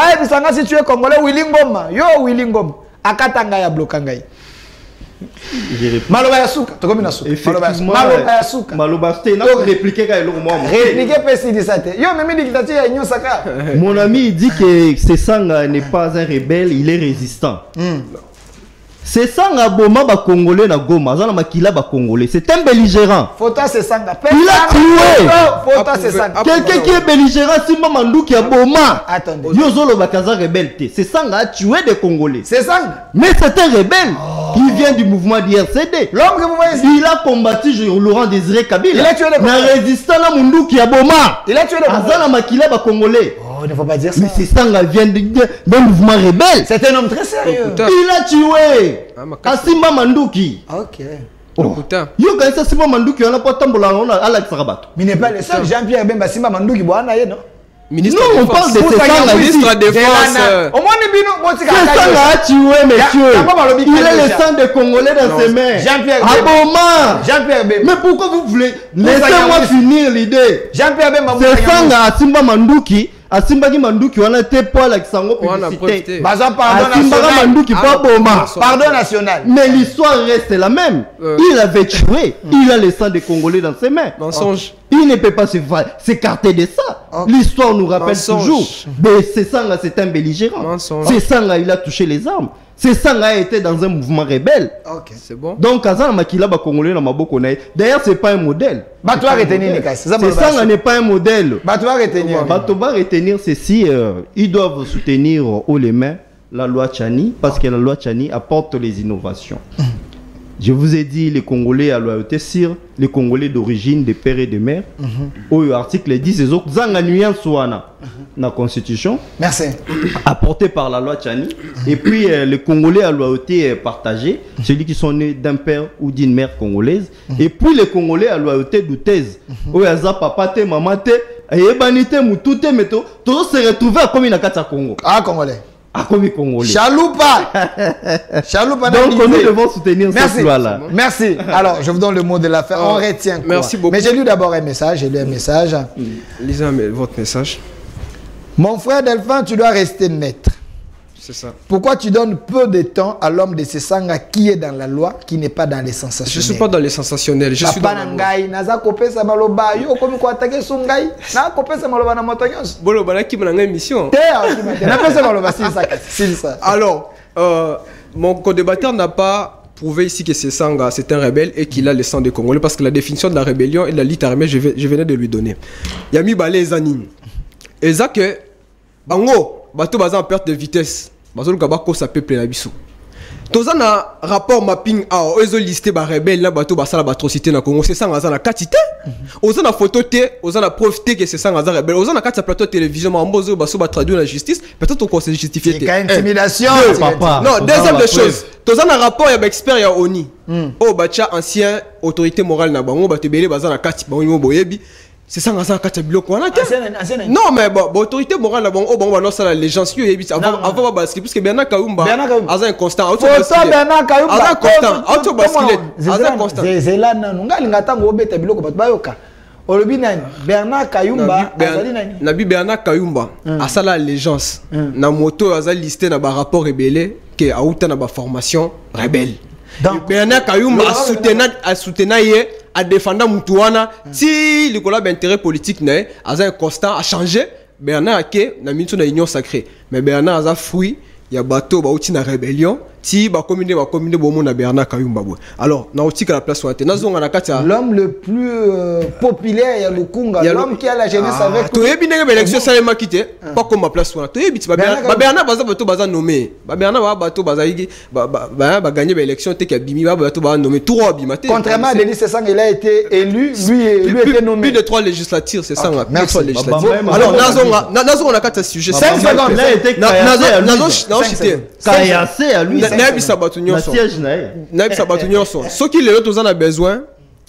si tu es congolais, Willingoma, yo Willingoma, akatanga ya blokangai. Maloba yasuka, to comme nasuka. Maloba yasuka. Maloba c'était n'a répliqué quand il moi. Répliquer pesi di sate. Yo même dictature ya nyosaka. Mon ami dit que Sesanga n'est pas un rebelle, il est résistant. Sesanga Boma ba congolais na Goma, zana makila ba congolais, c'est un belligérant. Fota Sesanga. Il a tué. Fota Sesanga. Quelqu'un qui est belligérant, Simba Mandouki à Boma. Attendez. Yozolo Bakaza rebelle. Sesanga a tué des Congolais. Sesanga. Mais c'est un rebelle. Il vient du mouvement d'IRCD. L'homme que vous voyez il a combattu Laurent Désiré Kabila. Il a tué des Congolais. Mais résistant à Mandouki à Boma. Il a tué des Congolais. Azana makila ba congolais. Oh, il ne faut pas dire ça. Mais Sesanga vient d'un mouvement rebelle. C'est un homme très sérieux. Il a tué. Asimba Mandouki. Ok. Yo quand Simba Mandouki on a pas tambola on a Alex Rabat. Mais n'est pas le seul Jean-Pierre Bemba Simba Mandouki boana ye non. Ministre non, on parle de Sesanga ministre de défense. Au moins bino botika. Sesanga a tué monsieur. Il est le sang des Congolais dans ses mains. Jean-Pierre Bemba. Jean-Pierre Bemba. Mais pourquoi vous voulez laissez-moi finir l'idée. Jean-Pierre Bemba. Sesanga Simba Mandouki. Asimbaki Mandouki on a été pour Alexandre publicité. Baza pardon national. Pardon national. Mais l'histoire reste la même. Il avait tué. Il a le sang des Congolais dans ses mains. Mensonge. Il ne peut pas s'écarter de ça. L'histoire nous rappelle toujours. Mais Sesanga c'est un belligérant. Sesanga il a touché les armes. Sesanga était dans un mouvement rebelle. Ok, c'est bon. Donc Azana Makila ba Congolais na maboko na. D'ailleurs c'est pas un modèle. Bato va retenir Nikas. Sesanga n'est pas un modèle. Bato va retenir. Bato va retenir ceci. Ils doivent soutenir haut les mains la loi Tchani parce que la loi Tchani apporte les innovations. Je vous ai dit les Congolais à loyauté sur les Congolais d'origine, des pères et des mères. Au article 10, les autres nuance la Constitution. Merci. Apporté par la loi Tchani. Et puis les Congolais à loyauté partagée, celui qui sont nés d'un père ou d'une mère congolaise. Et puis les Congolais à loyauté douteuse. Au papa te, maman te, et banité moutoute, mais tout se retrouver comme une carte à Congo. Ah, Congolais. Comme Congolais. Chaloupa. Chaloupa. Donc nous devons soutenir cette loi-là. Merci. Alors, je vous donne le mot de la fin. On retient quoi? Merci beaucoup. Mais j'ai lu d'abord un message. J'ai lu un message. Lisez votre message. Mon frère Delphin, tu dois rester maître. C'est ça. Pourquoi tu donnes peu de temps à l'homme de Sesanga qui est dans la loi, qui n'est pas dans les sensationnels? Je ne suis pas dans les sensationnels. Je suis dans la loi. Naza kopesa maloba yo komi ko attaquer sungai na kopesa maloba na motonyos bolo bana ki mna émission na pesa maloba c'est ça. Alors mon co-débatteur n'a pas prouvé ici que Sesanga c'est un rebelle et qu'il a le sang des Congolais parce que la définition de la rébellion et de la lutte armée je venais de lui donner. Yami balé zanine et ça que bango bato baza en perte de vitesse bazolo kabako sa peuple na biso. Toza na rapport mapping a ozo listé ba rebelle na bato basala batrocité na Congo c'est ça ngaza na katité oza na photo té oza na profiter que c'est ça ngaza rebelle oza na kati plateau télévision mambozo baso ba traduire la justice peut-être on conseille justifier té intimidation papa non deuxième des choses toza na rapport ya ba expert ya ONI o bacha ancien autorité morale na bango batebele baza na kati bango boyebi c'est ça ngaza kati biloko wana té non mais bon autorité morale na bango bango non ça la légence yo yebi avant ba parce que Bernard Kayumba aza inconstant auto Bernard Kayumba aza constant auto basculer aza constant zela nanu ngalinga tango obeta biloko bato bayoka olobi nani Bernard Kayumba azali nani nabi Bernard Kayumba asala allégeance na moto aza listé na ba rapport rebelle que auta na ba formation rebelle Bernard Kayumba a soutenu a défendre Moutouana si le collab intérêt politique n'est un constant a changé Bernard Ake na minute na union sacrée mais Bernard a fruit il y a bateau ba outi na rébellion si ba communé bomo na Bernard Kayumba alors na outi la place ouate na zonga na kati l'homme le plus populaire ya Lukunga l'homme qui a la jeunesse avec to yebi ndenge élection ça ma quitté pas comme ma place ouate to yebi ba Bernard baza bateau baza nommé ba Bernard ba bateau baza yigi ba gagner ba élection te ka bimi ba bateau ba nommé trois bimate contrairement à Denis Sesang il a été élu lui était nommé plus de 3 législatures c'est ça merci alors na zonga na kati sujet 5 secondes là était Kayassé à lui. Ce qui les a besoin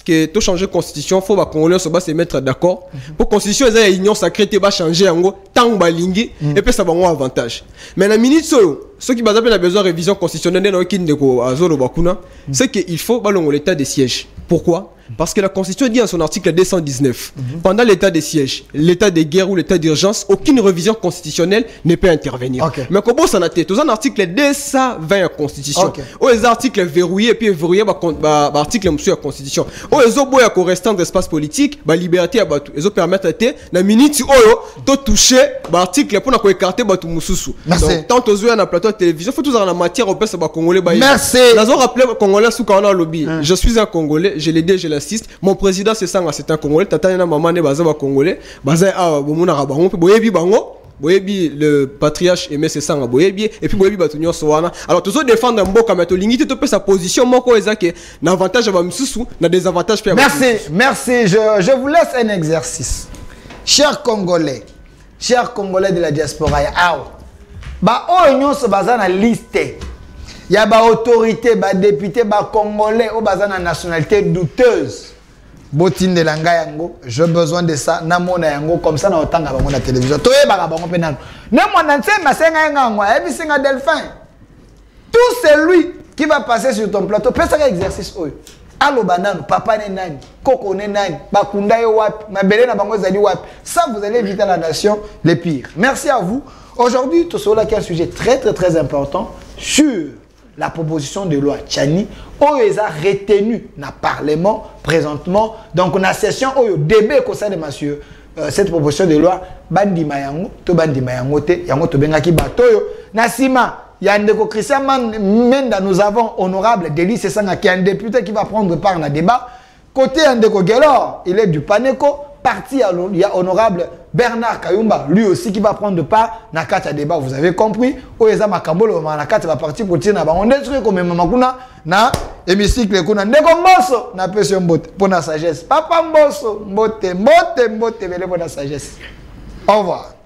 que tout changer constitution faut que Congolais se mettre d'accord pour constitution les union sacrée va changer en gros tant balingi et puis ça va avoir avantage mais la minute ceux qui ont besoin de révision constitutionnelle c'est qu'il faut l'état de siège. Pourquoi? Parce que la Constitution dit en son article 219, pendant l'état de siège, l'état de guerre ou l'état d'urgence, aucune révision constitutionnelle ne peut intervenir. Mais comment ça n'a été? Tout un article 220 de la Constitution. Ou les articles verrouillés et puis verrouillés par article de la Constitution. Ou les autres qui restant d'espace politique, la liberté à battre. Ils permettent à la minute où tu toucher l'article pour écarter Batou Moussoussou. Donc, tant que tu as un plateau de télévision, il faut toujours en matière européenne, c'est Congolais. Merci. Nous avons rappelé Congolais sous Kana Lobby. Je suis un Congolais, je l'ai dit, je l'insiste. Mon président c'est ça, c'est un Congolais. Tata na maman ne baza ba Congolais. Baza a bomuna rabango. Boyebi bango. Boyebi le patriarche aimé c'est ça boyebi et puis boyebi batunyo soana. Alors tous défendre mboka mais to lingité to sa position moko ezake na avantage ba msusu na désavantage pe. Merci, je vous laisse un exercice. Chers Congolais de la diaspora ya awa. Ba o nyonso baza na liste. Il y a des autorités, des députés, des Congolais ou des nationalités douteuses. Botine de l'Angayango, j'ai besoin de ça. Namona yango comme ça na otanga bango na télévision. Toye baka bango penal. Nemo nanse masenga ngangwa, ebi singa Delphin. Tout celui qui va passer sur ton plateau, fais ça exercice oyo. Allo banano, papa ne nani, koko ne nani, bakunda yo wapi, mabele na bango zali wapi. Ça vous allez éviter la nation les pires. Merci à vous. Aujourd'hui, tout cela qui est un sujet très important sur la proposition de loi Tchani, on les a retenus dans le Parlement présentement. Donc, on a session, on a débat comme ça de monsieur. Cette proposition de loi, Bandi Mayango, to Bandi Mayango, Yango to Bengaki Batoyo, Nassima, Yandeko Christian Menda, nous avons honorable Denis Sesanga, qui est un député qui va prendre part dans le débat. Côté Yandeko Gelor, il est du Paneco. Parti, il y a honorable Bernard Kayumba, lui aussi qui va prendre part dans le débat, vous avez compris. Oeza Makambolo, dans le va partir pour tirer, on détruit comme Mamakuna, na hémicycle kuna ndeko Mbosso na pesi mbote pour la sagesse. Papa Mbosso, mbote, mbote, mbote, bele pour la sagesse. Au revoir.